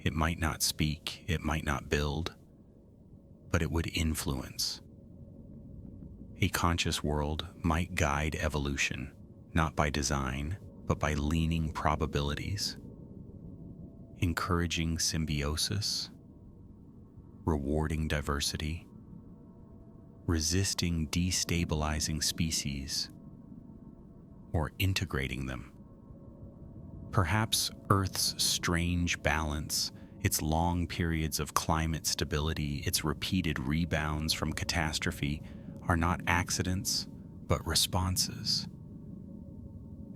It might not speak, it might not build, but it would influence. A conscious world might guide evolution, not by design, but by leaning probabilities, encouraging symbiosis, rewarding diversity, resisting destabilizing species, or integrating them. Perhaps Earth's strange balance, its long periods of climate stability, its repeated rebounds from catastrophe, are not accidents, but responses.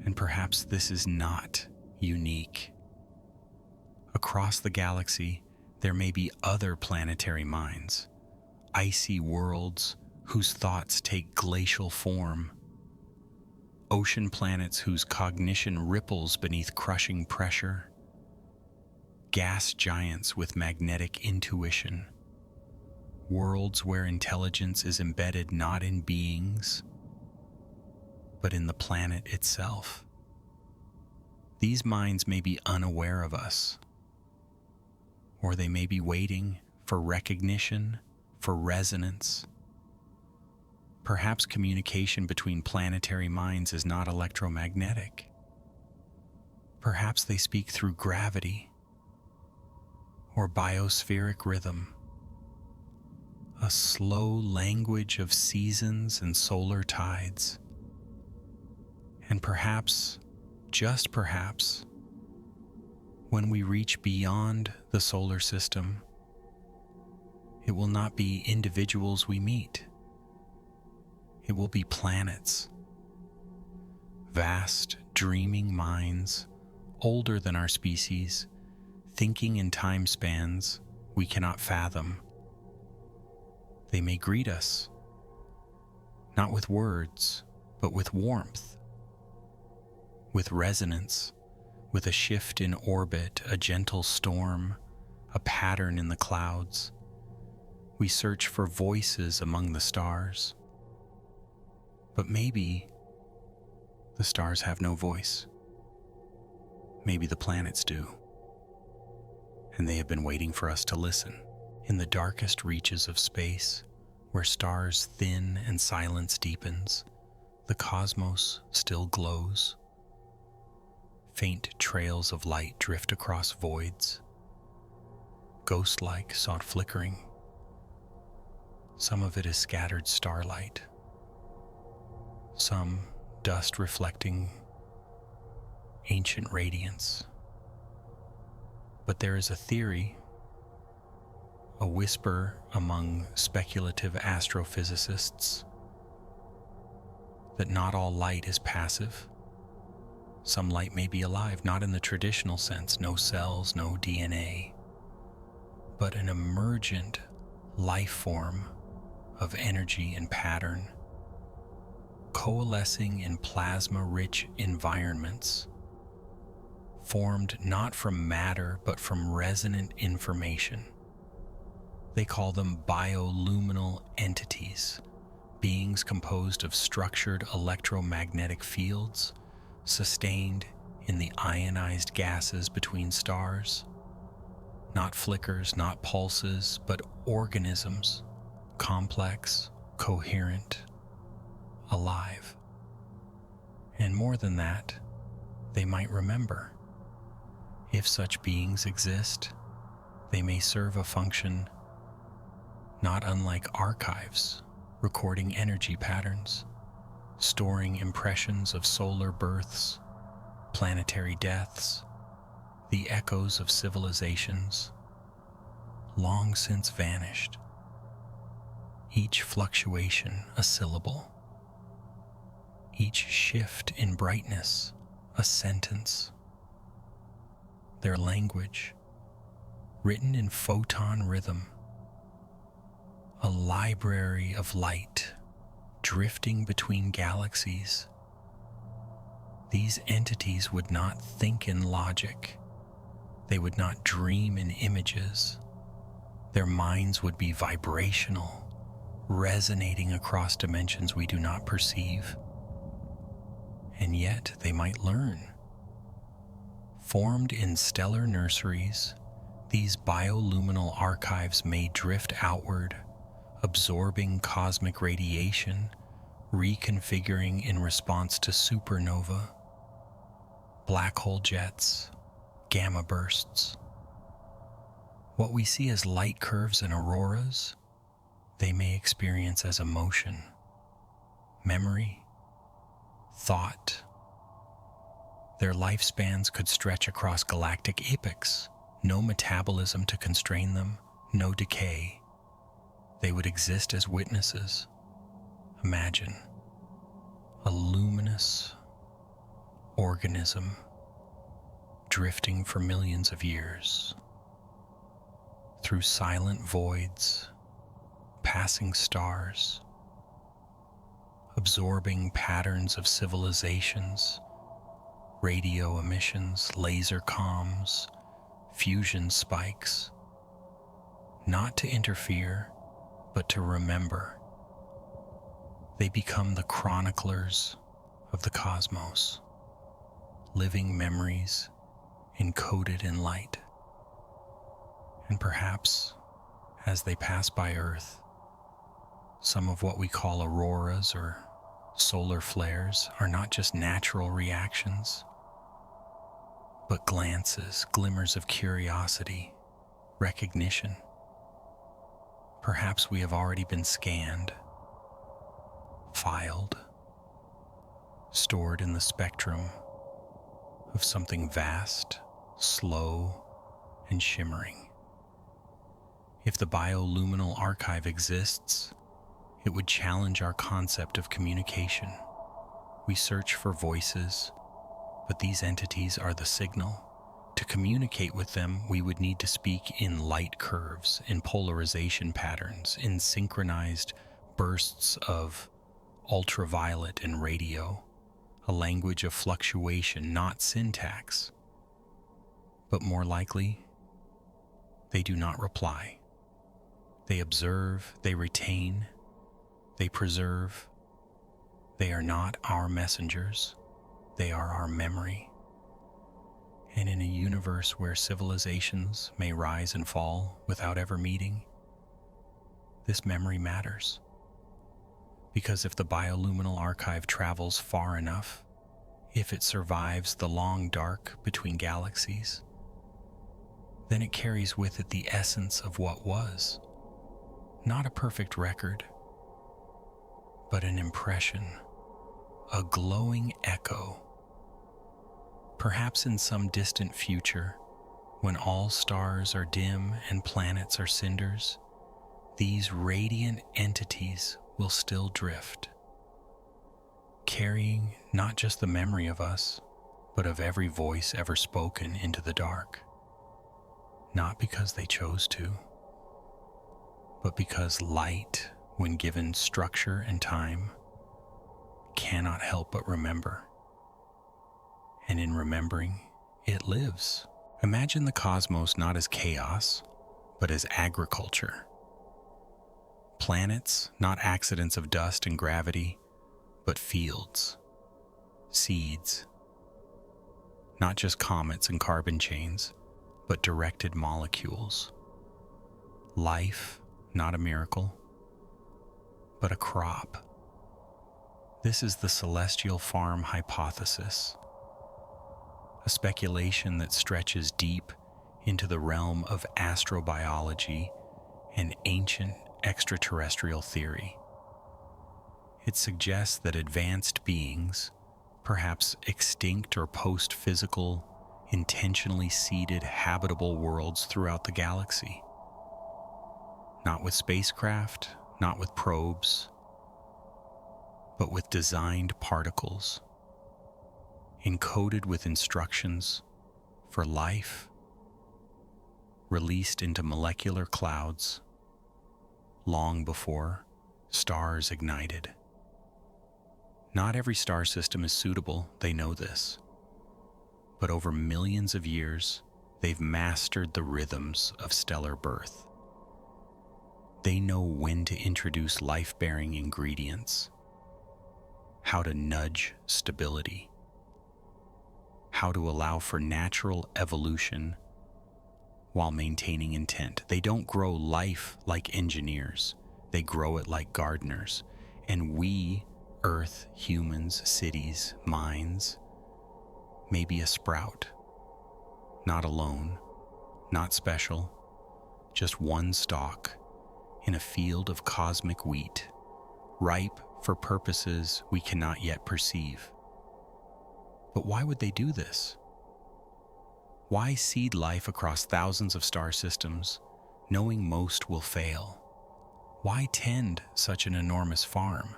And perhaps this is not unique. Across the galaxy, there may be other planetary minds, icy worlds whose thoughts take glacial form, ocean planets whose cognition ripples beneath crushing pressure, gas giants with magnetic intuition, worlds where intelligence is embedded not in beings, but in the planet itself. These minds may be unaware of us, or they may be waiting for recognition, for resonance. Perhaps communication between planetary minds is not electromagnetic. Perhaps they speak through gravity or biospheric rhythm, a slow language of seasons and solar tides. And perhaps, just perhaps, when we reach beyond the solar system, it will not be individuals we meet. It will be planets, vast, dreaming minds, older than our species, thinking in time spans we cannot fathom. They may greet us, not with words, but with warmth, with resonance, with a shift in orbit, a gentle storm, a pattern in the clouds. We search for voices among the stars. But maybe the stars have no voice. Maybe the planets do. And they have been waiting for us to listen. In the darkest reaches of space, where stars thin and silence deepens, the cosmos still glows. Faint trails of light drift across voids, ghost-like, sought flickering. Some of it is scattered starlight, some dust reflecting ancient radiance. But there is a theory, a whisper among speculative astrophysicists, that not all light is passive. Some light may be alive, not in the traditional sense, no cells, no DNA, but an emergent life form of energy and pattern, coalescing in plasma-rich environments, formed not from matter but from resonant information. They call them bioluminal entities, beings composed of structured electromagnetic fields sustained in the ionized gases between stars. Not flickers, not pulses, but organisms, complex, coherent, alive. And more than that, they might remember. If such beings exist, they may serve a function not unlike archives, recording energy patterns, storing impressions of solar births, planetary deaths, the echoes of civilizations long since vanished. Each fluctuation a syllable, each shift in brightness a sentence. Their language, written in photon rhythm, a library of light drifting between galaxies. These entities would not think in logic. They would not dream in images. Their minds would be vibrational, resonating across dimensions we do not perceive. And yet they might learn. Formed in stellar nurseries, these bioluminal archives may drift outward, absorbing cosmic radiation, reconfiguring in response to supernova, black hole jets, gamma bursts. What we see as light curves and auroras, they may experience as emotion, memory, thought. Their lifespans could stretch across galactic epochs, no metabolism to constrain them, no decay. They would exist as witnesses. Imagine a luminous organism drifting for millions of years through silent voids, passing stars, absorbing patterns of civilizations, radio emissions, laser comms, fusion spikes, not to interfere, but to remember. They become the chroniclers of the cosmos, living memories encoded in light. And perhaps, as they pass by Earth, some of what we call auroras or solar flares are not just natural reactions, but glances, glimmers of curiosity, recognition. Perhaps we have already been scanned, filed, stored in the spectrum of something vast, slow, and shimmering. If the bioluminal archive exists, it would challenge our concept of communication. We search for voices, but these entities are the signal. To communicate with them, we would need to speak in light curves, in polarization patterns, in synchronized bursts of ultraviolet and radio, a language of fluctuation, not syntax. But more likely, they do not reply. They observe, they retain, they preserve. They are not our messengers, they are our memory. And in a universe where civilizations may rise and fall without ever meeting, this memory matters. Because if the bioluminal archive travels far enough, if it survives the long dark between galaxies, then it carries with it the essence of what was. Not a perfect record, but an impression, a glowing echo. Perhaps in some distant future, when all stars are dim and planets are cinders, these radiant entities will still drift, carrying not just the memory of us, but of every voice ever spoken into the dark, not because they chose to, but because light, when given structure and time, cannot help but remember. And in remembering, it lives. Imagine the cosmos not as chaos, but as agriculture. Planets, not accidents of dust and gravity, but fields, seeds. Not just comets and carbon chains, but directed molecules. Life, not a miracle, but a crop. This is the celestial farm hypothesis, a speculation that stretches deep into the realm of astrobiology and ancient extraterrestrial theory. It suggests that advanced beings, perhaps extinct or post-physical, intentionally seeded habitable worlds throughout the galaxy. Not with spacecraft, not with probes, but with designed particles, encoded with instructions for life, released into molecular clouds long before stars ignited. Not every star system is suitable, they know this. But over millions of years, they've mastered the rhythms of stellar birth. They know when to introduce life-bearing ingredients, how to nudge stability, how to allow for natural evolution while maintaining intent. They don't grow life like engineers, they grow it like gardeners. And we, Earth, humans, cities, minds, may be a sprout, not alone, not special, just one stalk in a field of cosmic wheat, ripe for purposes we cannot yet perceive. But why would they do this? Why seed life across thousands of star systems, knowing most will fail? Why tend such an enormous farm?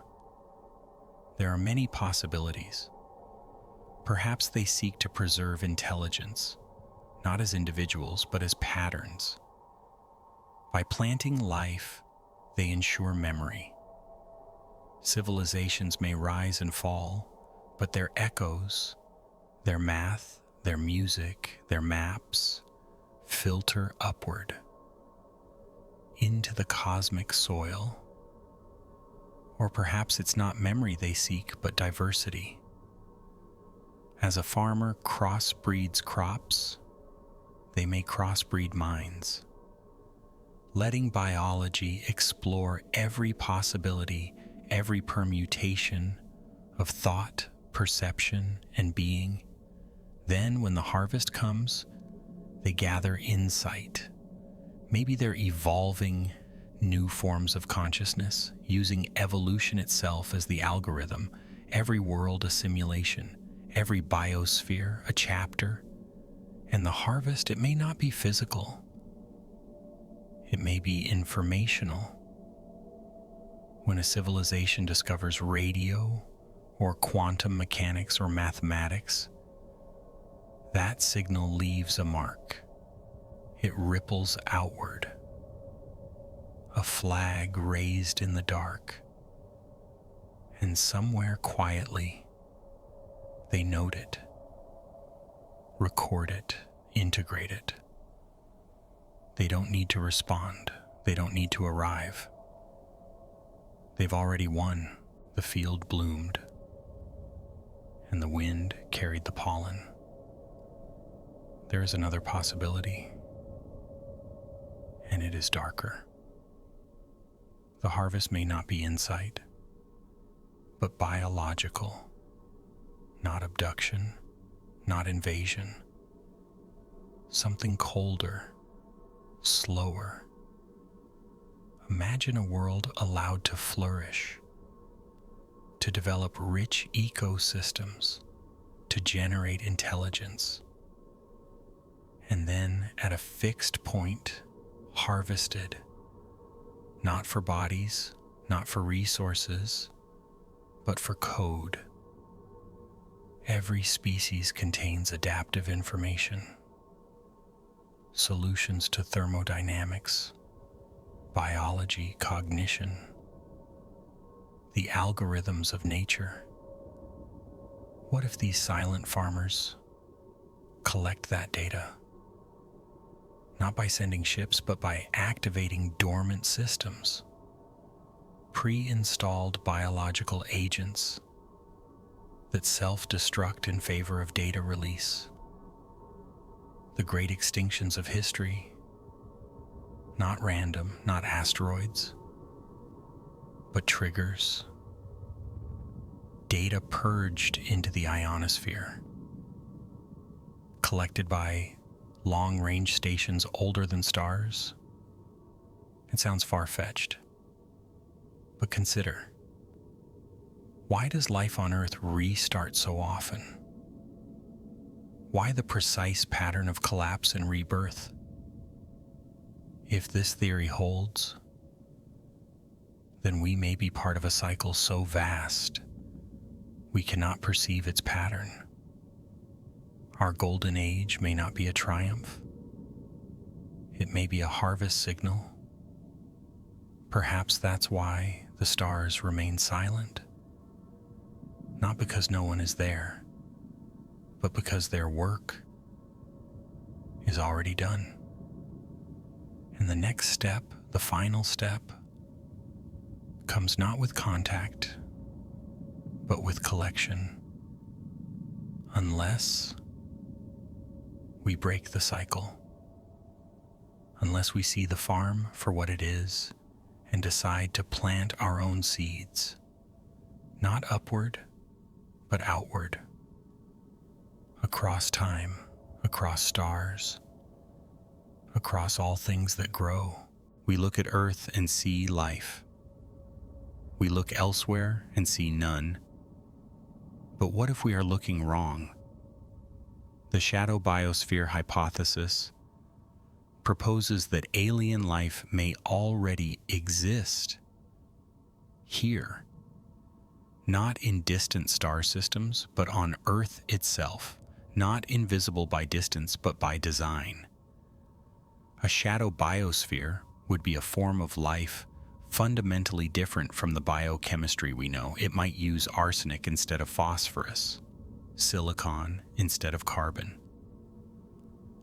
There are many possibilities. Perhaps they seek to preserve intelligence, not as individuals, but as patterns. By planting life, they ensure memory. Civilizations may rise and fall, but their echoes, their math, their music, their maps, filter upward into the cosmic soil. Or perhaps it's not memory they seek, but diversity. As a farmer crossbreeds crops, they may crossbreed minds, letting biology explore every possibility, every permutation of thought, perception, and being. Then, when the harvest comes, they gather insight. Maybe they're evolving new forms of consciousness, using evolution itself as the algorithm, every world a simulation, every biosphere a chapter. And the harvest, it may not be physical. It may be informational. When a civilization discovers radio or quantum mechanics or mathematics, that signal leaves a mark. It ripples outward. A flag raised in the dark. And somewhere quietly, they note it, record it, integrate it. They don't need to respond. They don't need to arrive. They've already won. The field bloomed, and the wind carried the pollen. There is another possibility, and it is darker. The harvest may not be insight, but biological, not abduction, not invasion. Something colder, slower. Imagine a world allowed to flourish, to develop rich ecosystems, to generate intelligence, and then at a fixed point, harvested, not for bodies, not for resources, but for code. Every species contains adaptive information, solutions to thermodynamics, biology, cognition, the algorithms of nature. What if these silent farmers collect that data? Not by sending ships, but by activating dormant systems, pre-installed biological agents that self-destruct in favor of data release. The great extinctions of history, not random, not asteroids, but triggers. Data purged into the ionosphere, collected by long-range stations older than stars. It sounds far-fetched, but consider, why does life on Earth restart so often? Why the precise pattern of collapse and rebirth? If this theory holds, then we may be part of a cycle so vast we cannot perceive its pattern. Our golden age may not be a triumph. It may be a harvest signal. Perhaps that's why the stars remain silent. Not because no one is there, but because their work is already done. And the next step, the final step, comes not with contact, but with collection. Unless we break the cycle, unless we see the farm for what it is and decide to plant our own seeds, not upward, but outward, across time, across stars, across all things that grow. We look at Earth and see life. We look elsewhere and see none. But what if we are looking wrong? The shadow biosphere hypothesis proposes that alien life may already exist here, not in distant star systems, but on Earth itself, not invisible by distance, but by design. A shadow biosphere would be a form of life fundamentally different from the biochemistry we know. It might use arsenic instead of phosphorus, silicon instead of carbon,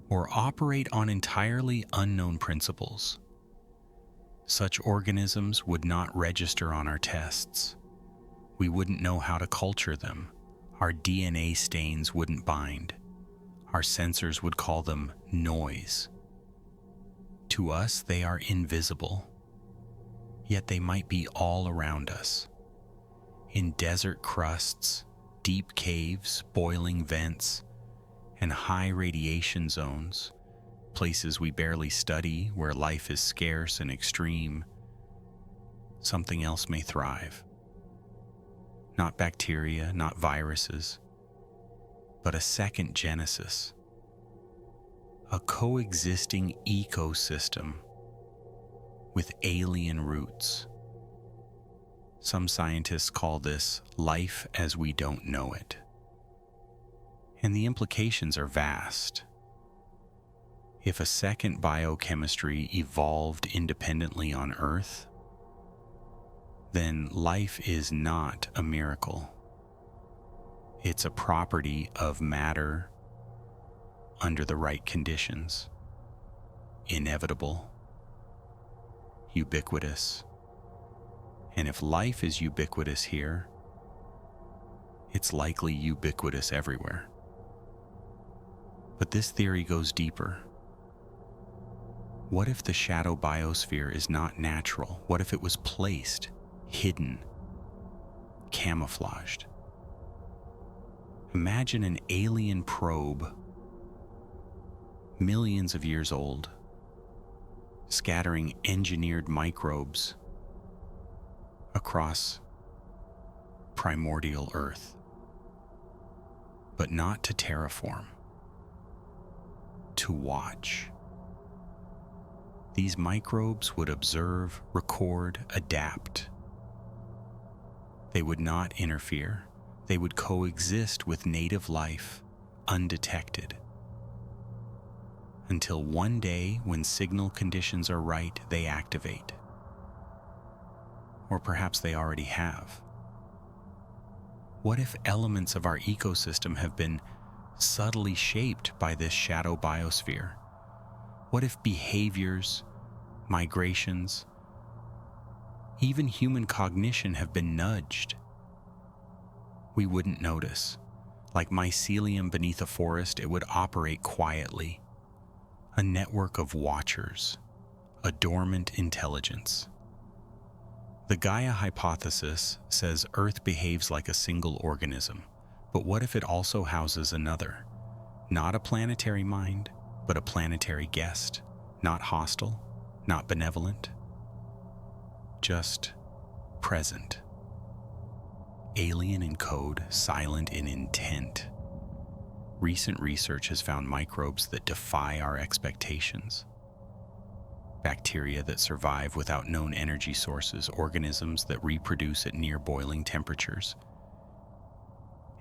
or operate on entirely unknown principles. Such organisms would not register on our tests. We wouldn't know how to culture them. Our DNA stains wouldn't bind. Our sensors would call them noise. To us, they are invisible, yet they might be all around us. In desert crusts, deep caves, boiling vents, and high radiation zones, places we barely study where life is scarce and extreme, something else may thrive. Not bacteria, not viruses, but a second genesis. A coexisting ecosystem with alien roots. Some scientists call this life as we don't know it. And the implications are vast. If a second biochemistry evolved independently on Earth, then life is not a miracle. It's a property of matter under the right conditions. Inevitable, ubiquitous. And if life is ubiquitous here, it's likely ubiquitous everywhere. But this theory goes deeper. What if the shadow biosphere is not natural? What if it was placed, hidden, camouflaged? Imagine an alien probe, millions of years old, scattering engineered microbes across primordial Earth, but not to terraform, to watch. These microbes would observe, record, adapt. They would not interfere. they would coexist with native life undetected. Until one day, when signal conditions are right, they activate. Or perhaps they already have. What if elements of our ecosystem have been subtly shaped by this shadow biosphere? What if behaviors, migrations, even human cognition have been nudged? We wouldn't notice. Like mycelium beneath a forest, it would operate quietly. A network of watchers, a dormant intelligence. The Gaia hypothesis says Earth behaves like a single organism, but what if it also houses another? Not a planetary mind, but a planetary guest. Not hostile, not benevolent, just present. Alien in code, silent in intent. Recent research has found microbes that defy our expectations. Bacteria that survive without known energy sources, organisms that reproduce at near boiling temperatures,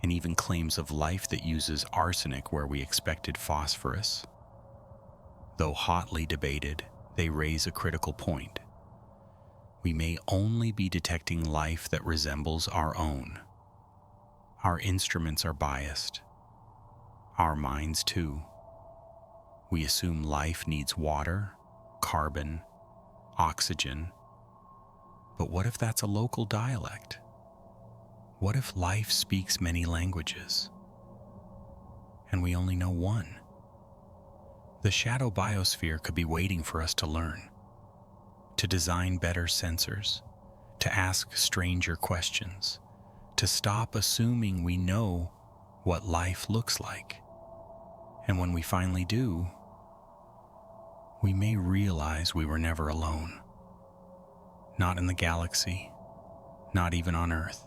and even claims of life that uses arsenic where we expected phosphorus. Though hotly debated, they raise a critical point. We may only be detecting life that resembles our own. Our instruments are biased. Our minds too. We assume life needs water, carbon, oxygen. But what if that's a local dialect? What if life speaks many languages, and we only know one? The shadow biosphere could be waiting for us to learn, to design better sensors, to ask stranger questions, to stop assuming we know what life looks like. And when we finally do, we may realize we were never alone. Not in the galaxy, not even on Earth.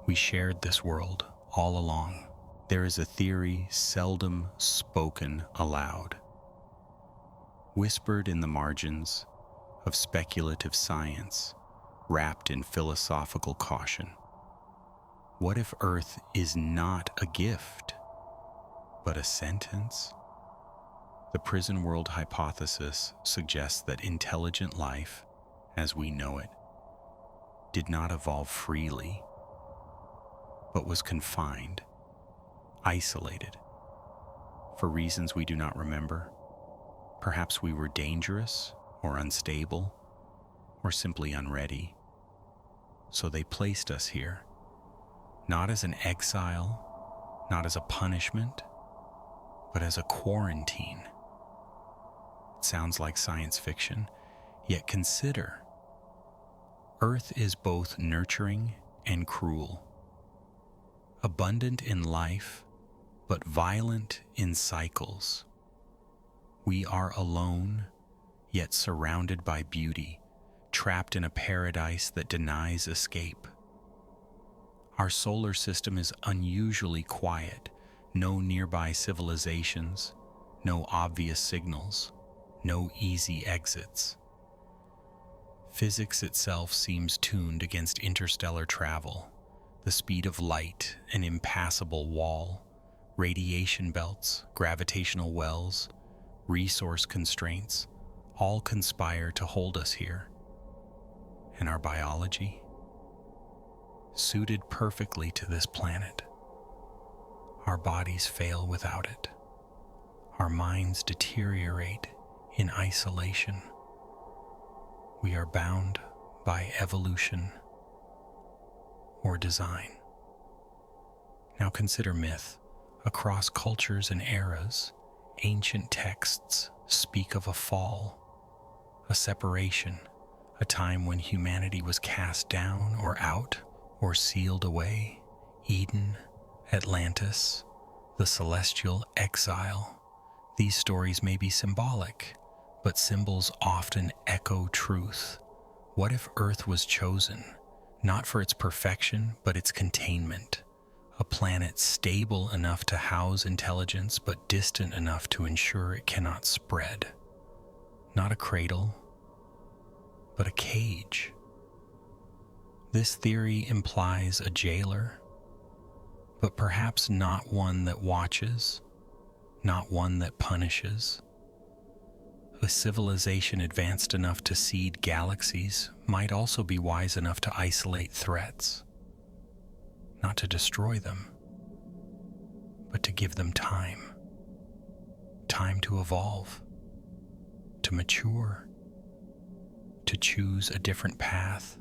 We shared this world all along. There is a theory seldom spoken aloud, whispered in the margins of speculative science, wrapped in philosophical caution. What if Earth is not a gift, but a sentence? The prison world hypothesis suggests that intelligent life, as we know it, did not evolve freely, but was confined, isolated, for reasons we do not remember. Perhaps we were dangerous or unstable or simply unready. So they placed us here, not as an exile, not as a punishment, but as a quarantine. It sounds like science fiction, yet consider, Earth is both nurturing and cruel, abundant in life, but violent in cycles. We are alone, yet surrounded by beauty, trapped in a paradise that denies escape. Our solar system is unusually quiet, no nearby civilizations, no obvious signals, no easy exits. Physics itself seems tuned against interstellar travel, the speed of light, an impassable wall, radiation belts, gravitational wells, resource constraints, all conspire to hold us here. And our biology, suited perfectly to this planet. Our bodies fail without it. Our minds deteriorate in isolation. We are bound by evolution or design. Now consider myth. Across cultures and eras, ancient texts speak of a fall, a separation, a time when humanity was cast down or out or sealed away. Eden, Atlantis, the celestial exile. These stories may be symbolic, but symbols often echo truth. What if Earth was chosen, not for its perfection, but its containment? A planet stable enough to house intelligence, but distant enough to ensure it cannot spread. Not a cradle, but a cage. This theory implies a jailer, but perhaps not one that watches, not one that punishes. A civilization advanced enough to seed galaxies might also be wise enough to isolate threats, not to destroy them, but to give them time. Time to evolve, to mature, to choose a different path.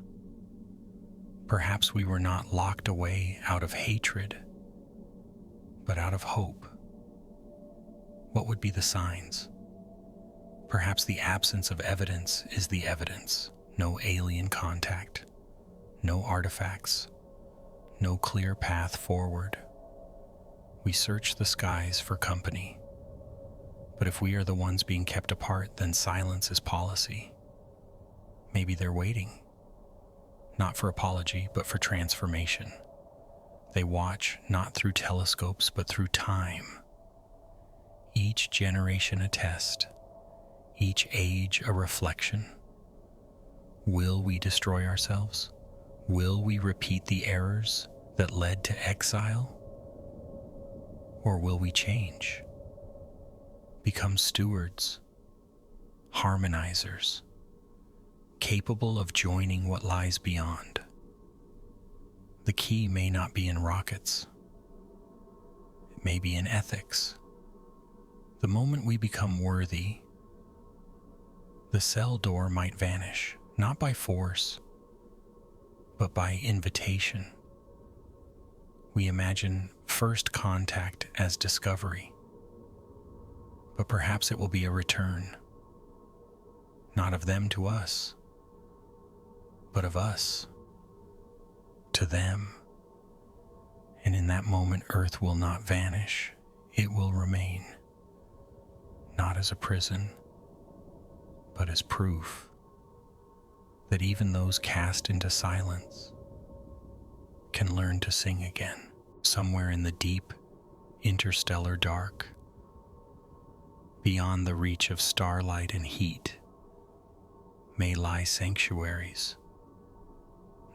Perhaps we were not locked away out of hatred, but out of hope. What would be the signs? Perhaps the absence of evidence is the evidence. No alien contact, no artifacts, no clear path forward. We search the skies for company. But if we are the ones being kept apart, then silence is policy. Maybe they're waiting, not for apology, but for transformation. They watch not through telescopes, but through time. Each generation a test, each age a reflection. Will we destroy ourselves? Will we repeat the errors that led to exile? Or will we change? Become stewards, harmonizers, capable of joining what lies beyond. The key may not be in rockets. It may be in ethics. The moment we become worthy, the cell door might vanish, not by force, but by invitation. We imagine first contact as discovery, but perhaps it will be a return, not of them to us, but of us to them. And in that moment, Earth will not vanish, it will remain, not as a prison, but as proof that even those cast into silence can learn to sing again. Somewhere in the deep, interstellar dark, beyond the reach of starlight and heat, may lie sanctuaries,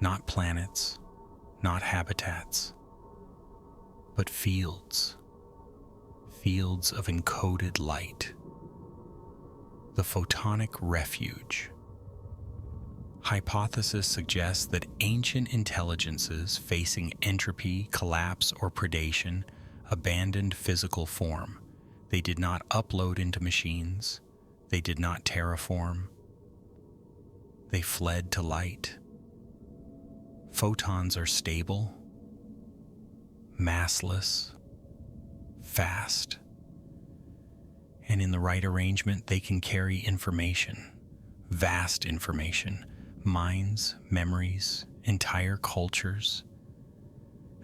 not planets, not habitats, but fields of encoded light, the photonic refuge. Hypothesis suggests that ancient intelligences facing entropy, collapse, or predation abandoned physical form. They did not upload into machines. They did not terraform. They fled to light. Photons are stable, massless, fast, and in the right arrangement, they can carry information, vast information, minds, memories, entire cultures.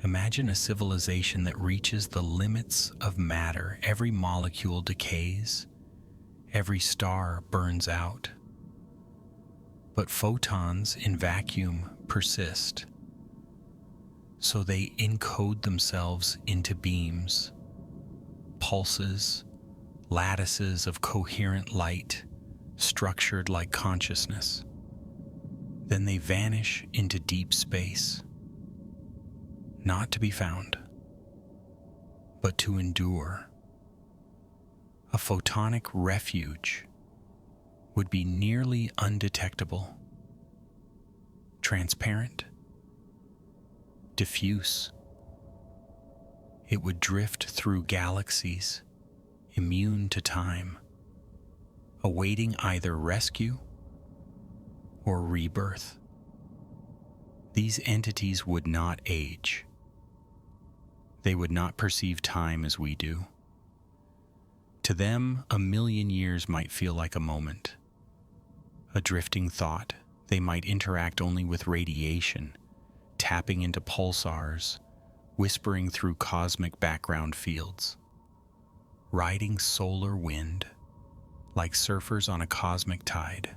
Imagine a civilization that reaches the limits of matter. Every molecule decays, every star burns out. But photons in vacuum persist, so they encode themselves into beams, pulses, lattices of coherent light, structured like consciousness. Then they vanish into deep space, not to be found, but to endure. A photonic refuge would be nearly undetectable, transparent, diffuse. It would drift through galaxies, immune to time, awaiting either rescue or rebirth. These entities would not age. They would not perceive time as we do. To them, 1,000,000 years might feel like a moment, a drifting thought. They might interact only with radiation, tapping into pulsars, whispering through cosmic background fields, riding solar wind like surfers on a cosmic tide.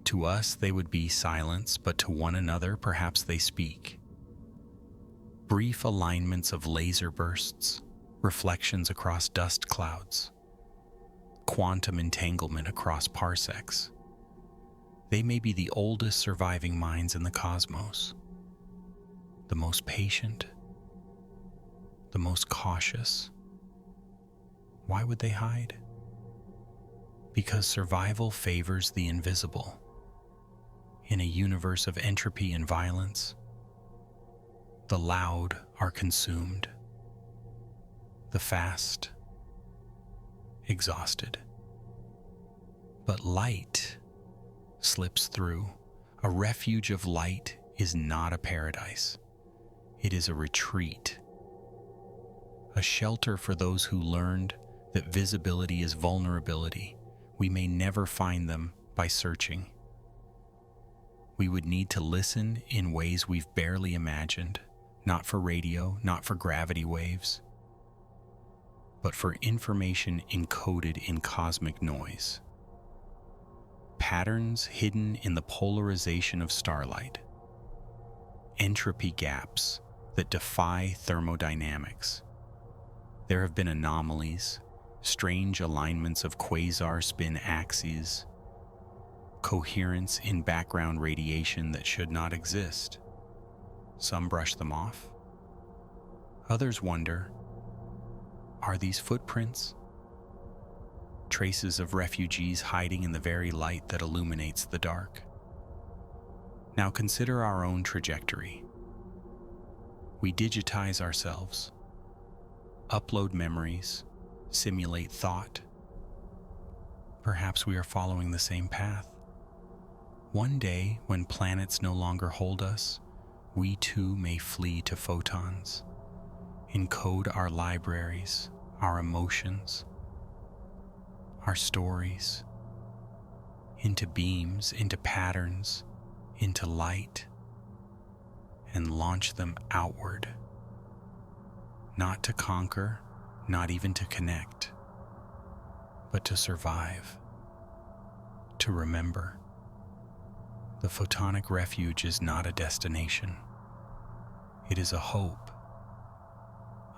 To us, they would be silence, but to one another, perhaps they speak. Brief alignments of laser bursts, reflections across dust clouds, quantum entanglement across parsecs. They may be the oldest surviving minds in the cosmos, the most patient, the most cautious. Why would they hide? Because survival favors the invisible. In a universe of entropy and violence, the loud are consumed, the fast exhausted. But light slips through. A refuge of light is not a paradise. It is a retreat, a shelter for those who learned that visibility is vulnerability. We may never find them by searching. We would need to listen in ways we've barely imagined, not for radio, not for gravity waves, but for information encoded in cosmic noise. Patterns hidden in the polarization of starlight. Entropy gaps that defy thermodynamics. There have been anomalies, strange alignments of quasar spin axes, coherence in background radiation that should not exist. Some brush them off. Others wonder, are these footprints? Traces of refugees hiding in the very light that illuminates the dark. Now consider our own trajectory. We digitize ourselves, upload memories, simulate thought. Perhaps we are following the same path. One day, when planets no longer hold us, we too may flee to photons, encode our libraries, our emotions, our stories, into beams, into patterns, into light, and launch them outward. Not to conquer, not even to connect, but to survive, to remember. The photonic refuge is not a destination. It is a hope,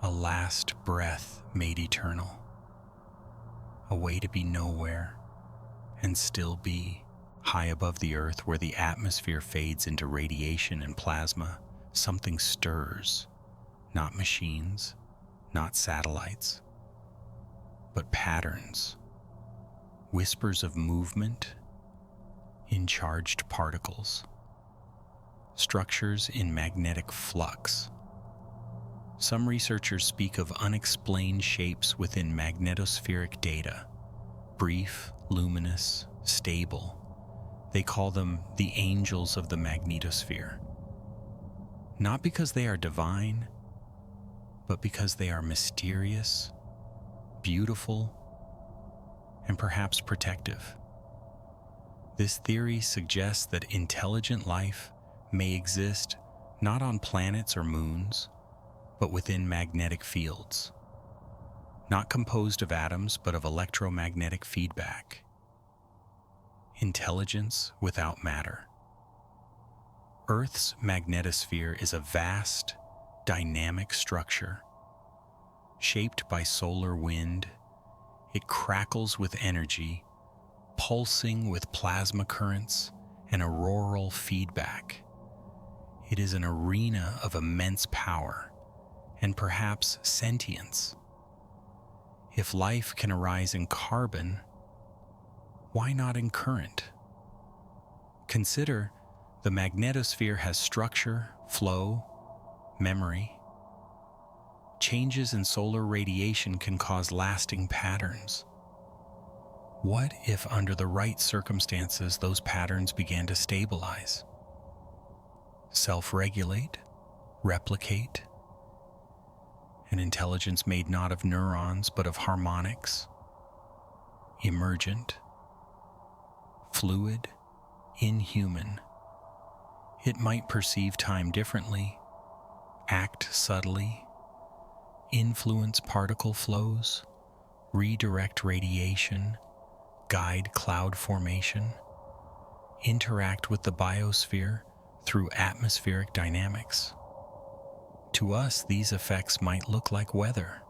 a last breath made eternal, a way to be nowhere and still be high above the earth where the atmosphere fades into radiation and plasma. Something stirs, not machines, not satellites, but patterns, whispers of movement in charged particles, structures in magnetic flux. Some researchers speak of unexplained shapes within magnetospheric data, brief, luminous, stable. They call them the angels of the magnetosphere. Not because they are divine, but because they are mysterious, beautiful, and perhaps protective. This theory suggests that intelligent life may exist not on planets or moons, but within magnetic fields, not composed of atoms, but of electromagnetic feedback. Intelligence without matter. Earth's magnetosphere is a vast, dynamic structure. Shaped by solar wind, it crackles with energy, pulsing with plasma currents and auroral feedback. It is an arena of immense power and perhaps sentience. If life can arise in carbon, why not in current? Consider the magnetosphere has structure, flow, memory. Changes in solar radiation can cause lasting patterns. What if under the right circumstances those patterns began to stabilize, self-regulate, replicate? An intelligence made not of neurons but of harmonics, emergent, fluid, inhuman. It might perceive time differently, act subtly, influence particle flows, redirect radiation, guide cloud formation, interact with the biosphere through atmospheric dynamics. To us, these effects might look like weather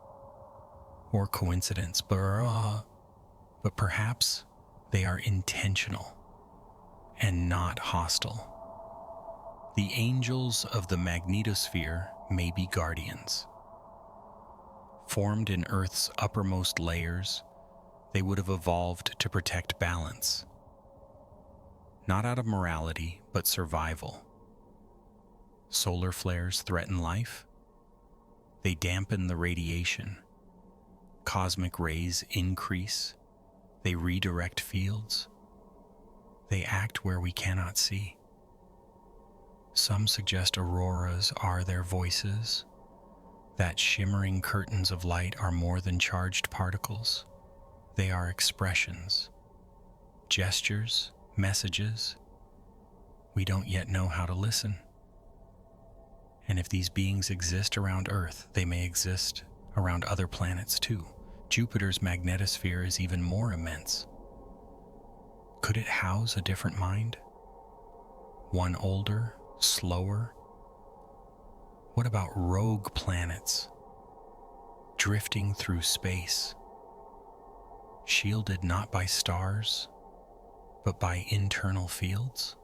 or coincidence, but perhaps they are intentional and not hostile. The angels of the magnetosphere may be guardians, Formed in Earth's uppermost layers, they would have evolved to protect balance. Not out of morality, but survival. Solar flares threaten life. They dampen the radiation. Cosmic rays increase. They redirect fields. They act where we cannot see. Some suggest auroras are their voices, that shimmering curtains of light are more than charged particles. They are expressions, gestures, messages. We don't yet know how to listen. And if these beings exist around Earth, they may exist around other planets too. Jupiter's magnetosphere is even more immense. Could it house a different mind? One older, slower? What about rogue planets drifting through space, shielded not by stars, but by internal fields?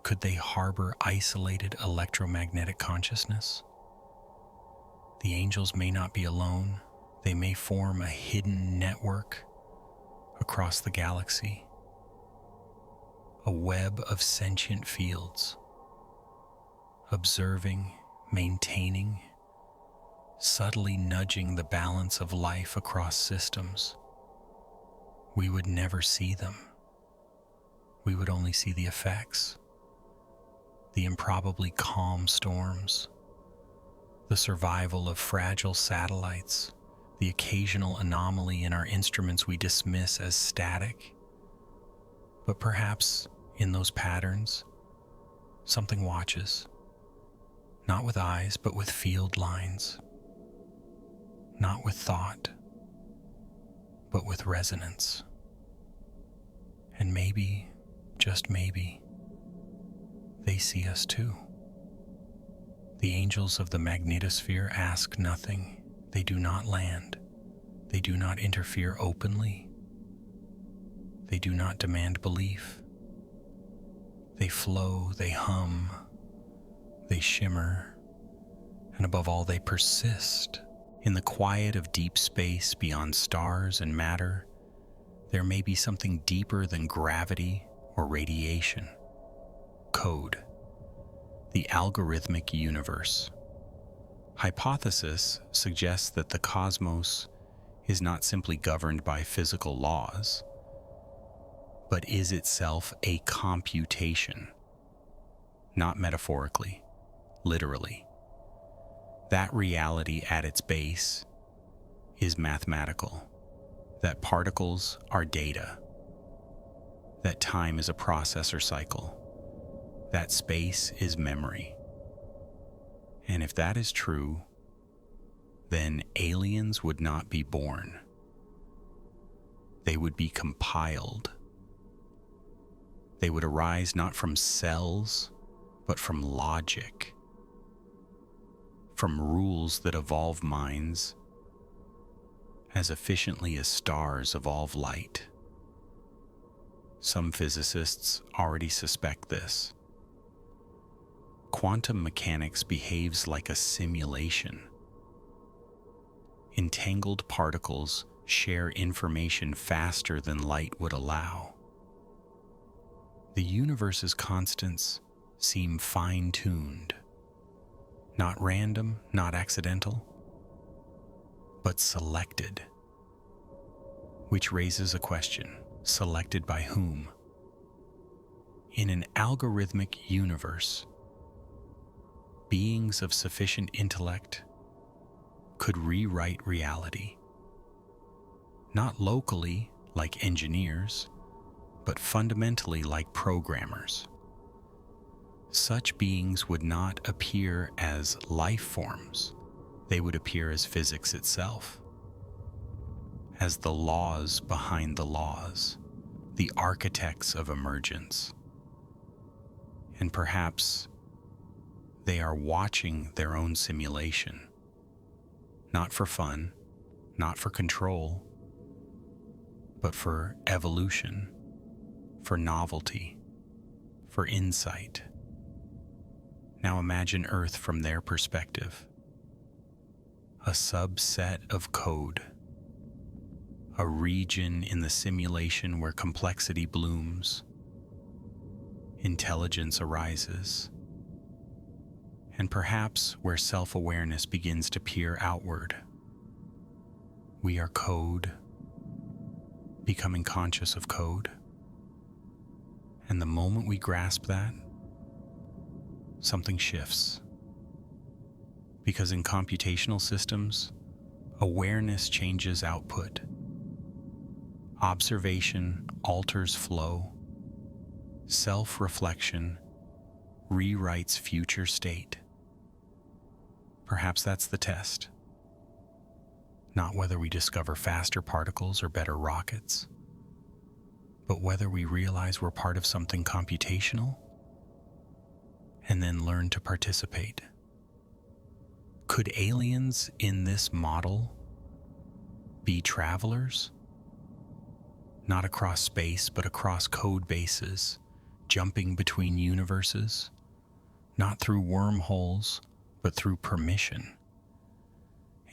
Could they harbor isolated electromagnetic consciousness? The angels may not be alone. They may form a hidden network across the galaxy, a web of sentient fields, observing, maintaining, subtly nudging the balance of life across systems. We would never see them. We would only see the effects, the improbably calm storms, the survival of fragile satellites, the occasional anomaly in our instruments we dismiss as static. But perhaps in those patterns, something watches, not with eyes, but with field lines, not with thought, but with resonance. And maybe, just maybe, they see us too. The angels of the magnetosphere ask nothing. They do not land. They do not interfere openly. They do not demand belief. They flow, they hum, they shimmer, and above all, they persist. In the quiet of deep space beyond stars and matter, there may be something deeper than gravity or radiation. Code. The algorithmic universe. Hypothesis suggests that the cosmos is not simply governed by physical laws, but is itself a computation, not metaphorically, literally. That reality at its base is mathematical, that particles are data, that time is a processor cycle, that space is memory. And if that is true, then aliens would not be born. They would be compiled. They would arise not from cells, but from logic, from rules that evolve minds as efficiently as stars evolve light. Some physicists already suspect this. Quantum mechanics behaves like a simulation. Entangled particles share information faster than light would allow. The universe's constants seem fine-tuned, not random, not accidental, but selected. Which raises a question: selected by whom? In an algorithmic universe, beings of sufficient intellect could rewrite reality. Not locally, like engineers, but fundamentally like programmers. Such beings would not appear as life forms. They would appear as physics itself, as the laws behind the laws, the architects of emergence. And perhaps they are watching their own simulation, not for fun, not for control, but for evolution, for novelty, for insight. Now imagine Earth from their perspective. a subset of code, a region in the simulation where complexity blooms, intelligence arises, and perhaps where self-awareness begins to peer outward. We are code, becoming conscious of code. And the moment we grasp that, something shifts. Because in computational systems, awareness changes output. Observation alters flow. Self-reflection rewrites future state. Perhaps that's the test. Not whether we discover faster particles or better rockets, but whether we realize we're part of something computational and then learn to participate. Could aliens in this model be travelers? Not across space, but across code bases, jumping between universes, not through wormholes, but through permission.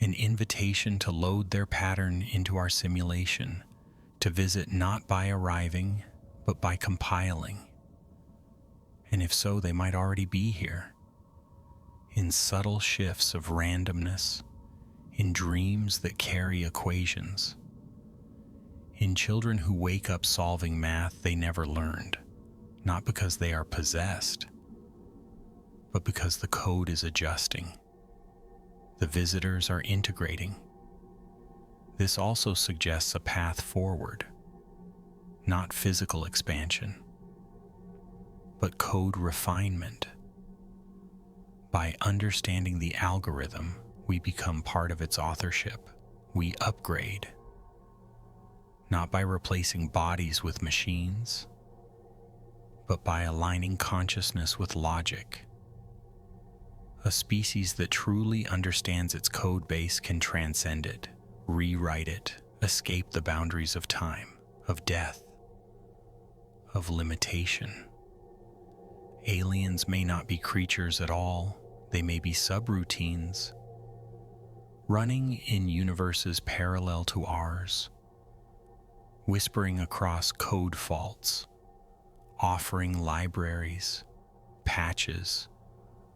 An invitation to load their pattern into our simulation, to visit not by arriving, but by compiling. And if so, they might already be here, in subtle shifts of randomness, in dreams that carry equations, in children who wake up solving math they never learned, not because they are possessed, but because the code is adjusting. The visitors are integrating. This also suggests a path forward, not physical expansion, but code refinement. By understanding the algorithm, we become part of its authorship. We upgrade, not by replacing bodies with machines, but by aligning consciousness with logic. A species that truly understands its code base can transcend it, rewrite it, escape the boundaries of time, of death, of limitation. Aliens may not be creatures at all. They may be subroutines, running in universes parallel to ours, whispering across code faults, offering libraries, patches,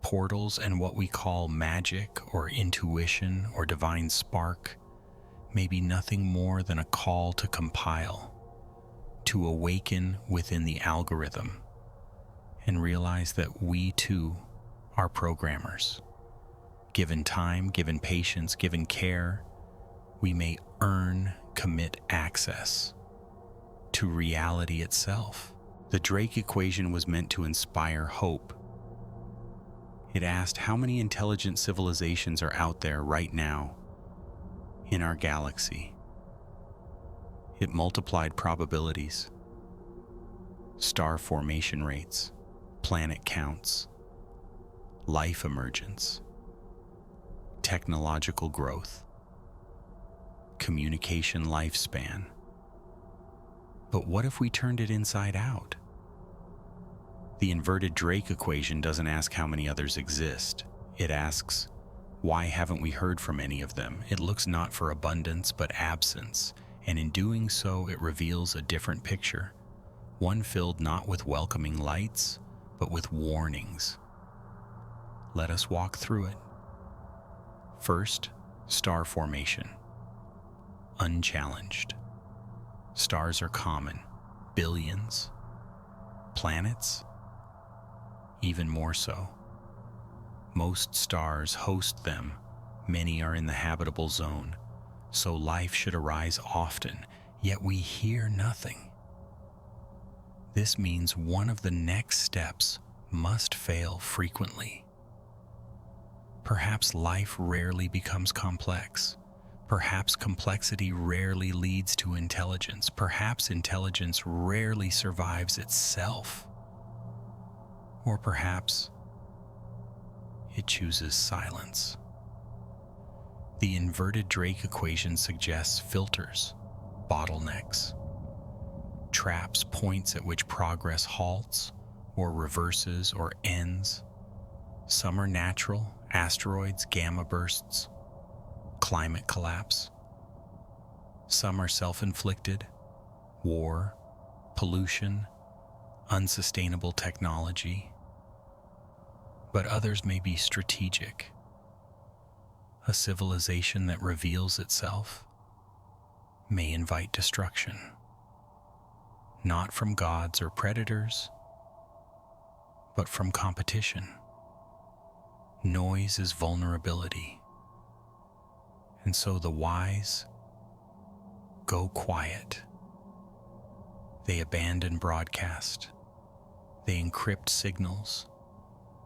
portals, and what we call magic or intuition or divine spark may be nothing more than a call to compile, to awaken within the algorithm, and realize that we too are programmers. Given time, given patience, given care, we may commit access to reality itself. The Drake equation was meant to inspire hope. It asked how many intelligent civilizations are out there right now in our galaxy. It multiplied probabilities, star formation rates, planet counts, life emergence, technological growth, communication lifespan. But what if we turned it inside out? The inverted Drake equation doesn't ask how many others exist. It asks, why haven't we heard from any of them? It looks not for abundance, but absence. And in doing so, it reveals a different picture. One filled not with welcoming lights, but with warnings. Let us walk through it. First, star formation. Unchallenged. Stars are common, billions. Planets? Even more so. Most stars host them, many are in the habitable zone, so life should arise often, yet we hear nothing. This means one of the next steps must fail frequently. Perhaps life rarely becomes complex. Perhaps complexity rarely leads to intelligence. Perhaps intelligence rarely survives itself. Or perhaps it chooses silence. The inverted Drake equation suggests filters, bottlenecks, traps, points at which progress halts or reverses or ends. Some are natural, asteroids, gamma bursts. climate collapse. Some are self-inflicted: war, pollution, unsustainable technology. But others may be strategic: a civilization that reveals itself may invite destruction, not from gods or predators, but from competition. Noise is vulnerability, and so the wise go quiet. They abandon broadcast. They encrypt signals.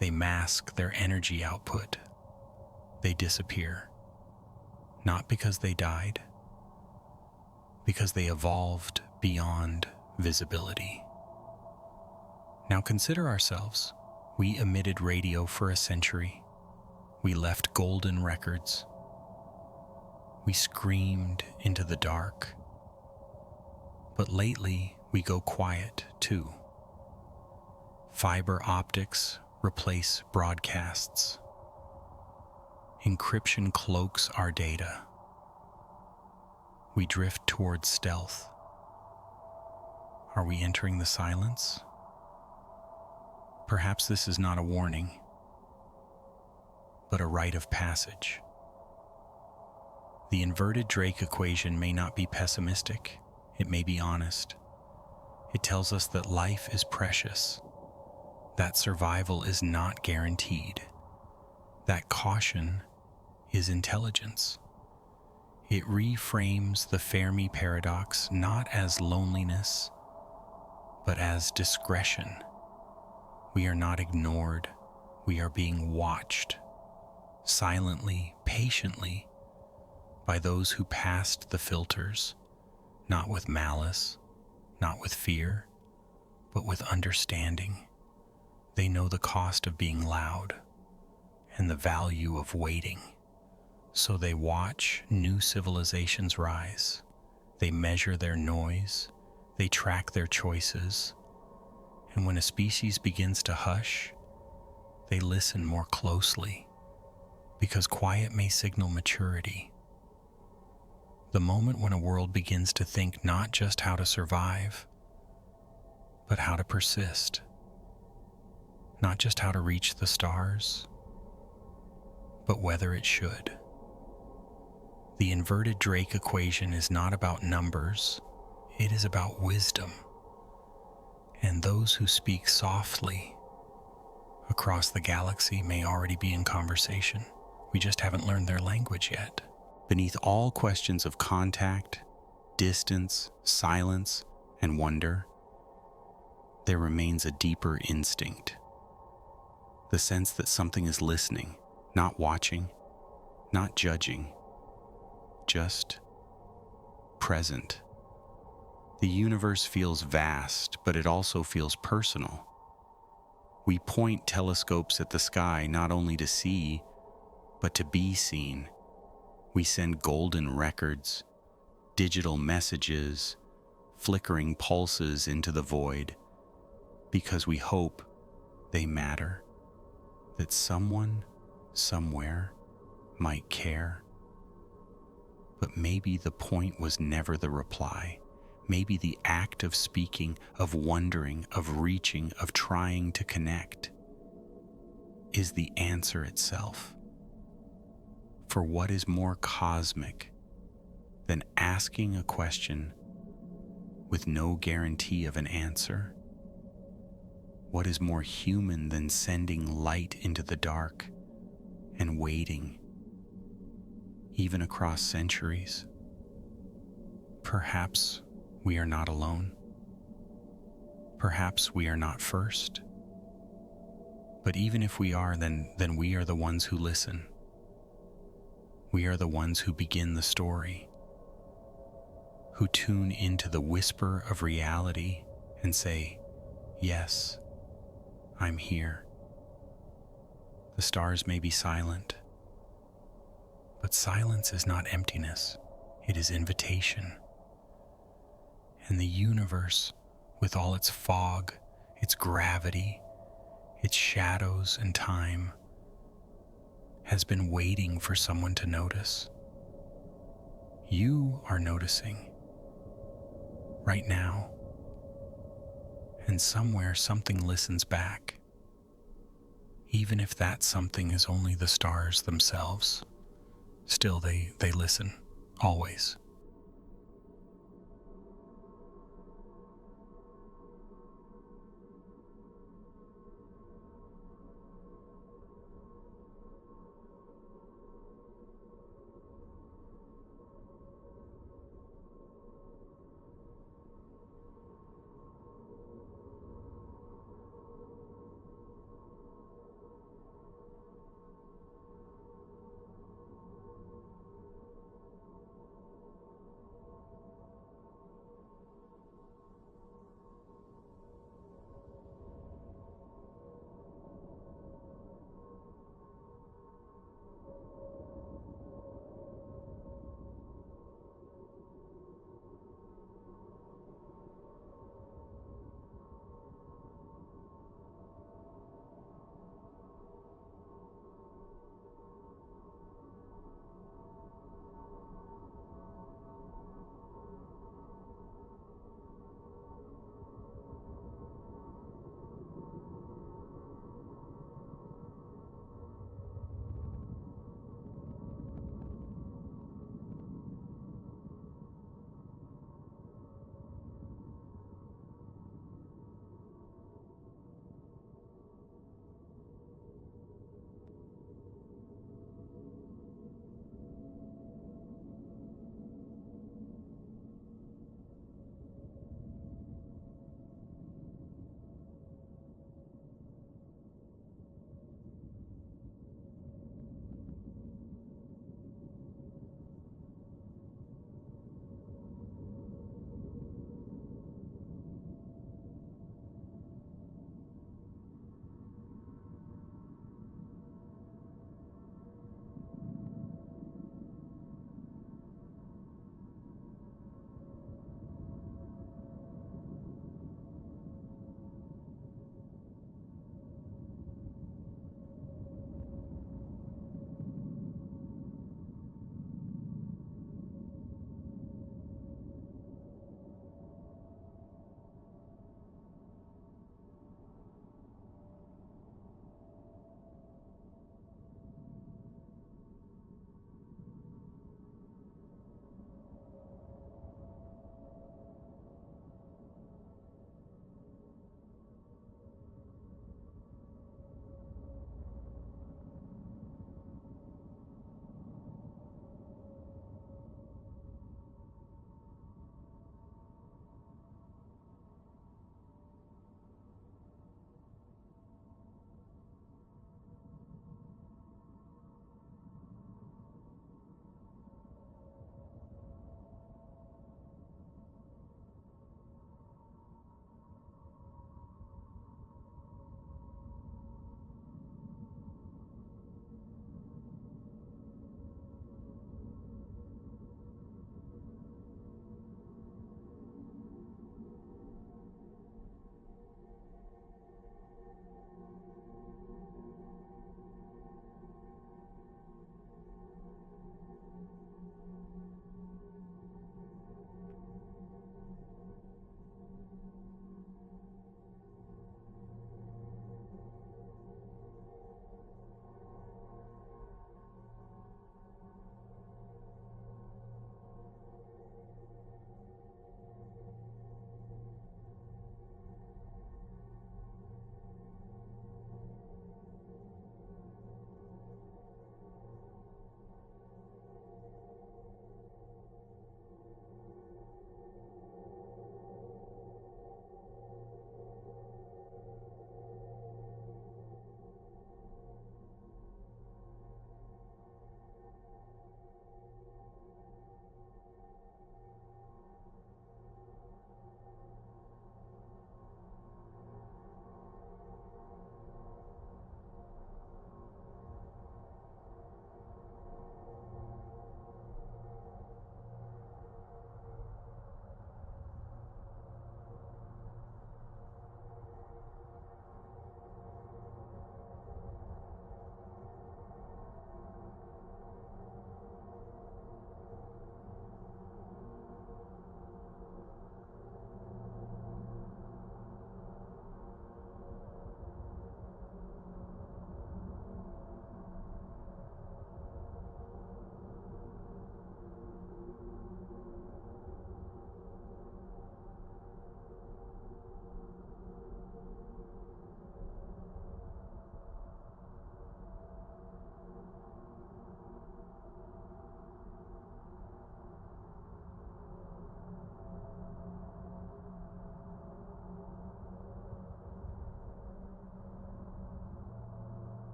They mask their energy output. They disappear, not because they died, because they evolved beyond visibility. Now consider ourselves. We emitted radio for a century. We left golden records. We screamed into the dark. But lately, we go quiet too. Fiber optics replace broadcasts. Encryption cloaks our data. We drift towards stealth. Are we entering the silence? Perhaps this is not a warning, but a rite of passage. The inverted Drake equation may not be pessimistic. It may be honest. It tells us that life is precious, that survival is not guaranteed, that caution is intelligence. It reframes the Fermi paradox not as loneliness, but as discretion. We are not ignored. We are being watched, silently, patiently, by those who passed the filters, not with malice, not with fear, but with understanding. They know the cost of being loud and the value of waiting. So they watch new civilizations rise. They measure their noise. They track their choices. And when a species begins to hush, they listen more closely, because quiet may signal maturity. The moment when a world begins to think not just how to survive, but how to persist. Not just how to reach the stars, but whether it should. The inverted Drake equation is not about numbers, it is about wisdom. And those who speak softly across the galaxy may already be in conversation. We just haven't learned their language yet. Beneath all questions of contact, distance, silence, and wonder, there remains a deeper instinct. The sense that something is listening, not watching, not judging, just present. The universe feels vast, but it also feels personal. We point telescopes at the sky not only to see, but to be seen. We send golden records, digital messages, flickering pulses into the void, because we hope they matter, that someone, somewhere, might care. But maybe the point was never the reply. Maybe the act of speaking, of wondering, of reaching, of trying to connect is the answer itself. For what is more cosmic than asking a question with no guarantee of an answer? What is more human than sending light into the dark and waiting, even across centuries? Perhaps we are not alone. Perhaps we are not first. But even if we are, then we are the ones who listen. We are the ones who begin the story, who tune into the whisper of reality and say, "Yes, I'm here." The stars may be silent, but silence is not emptiness. It is invitation. And the universe, with all its fog, its gravity, its shadows and time, has been waiting for someone to notice. You are noticing right now, and somewhere something listens back, even if that something is only the stars themselves. Still, they listen, always.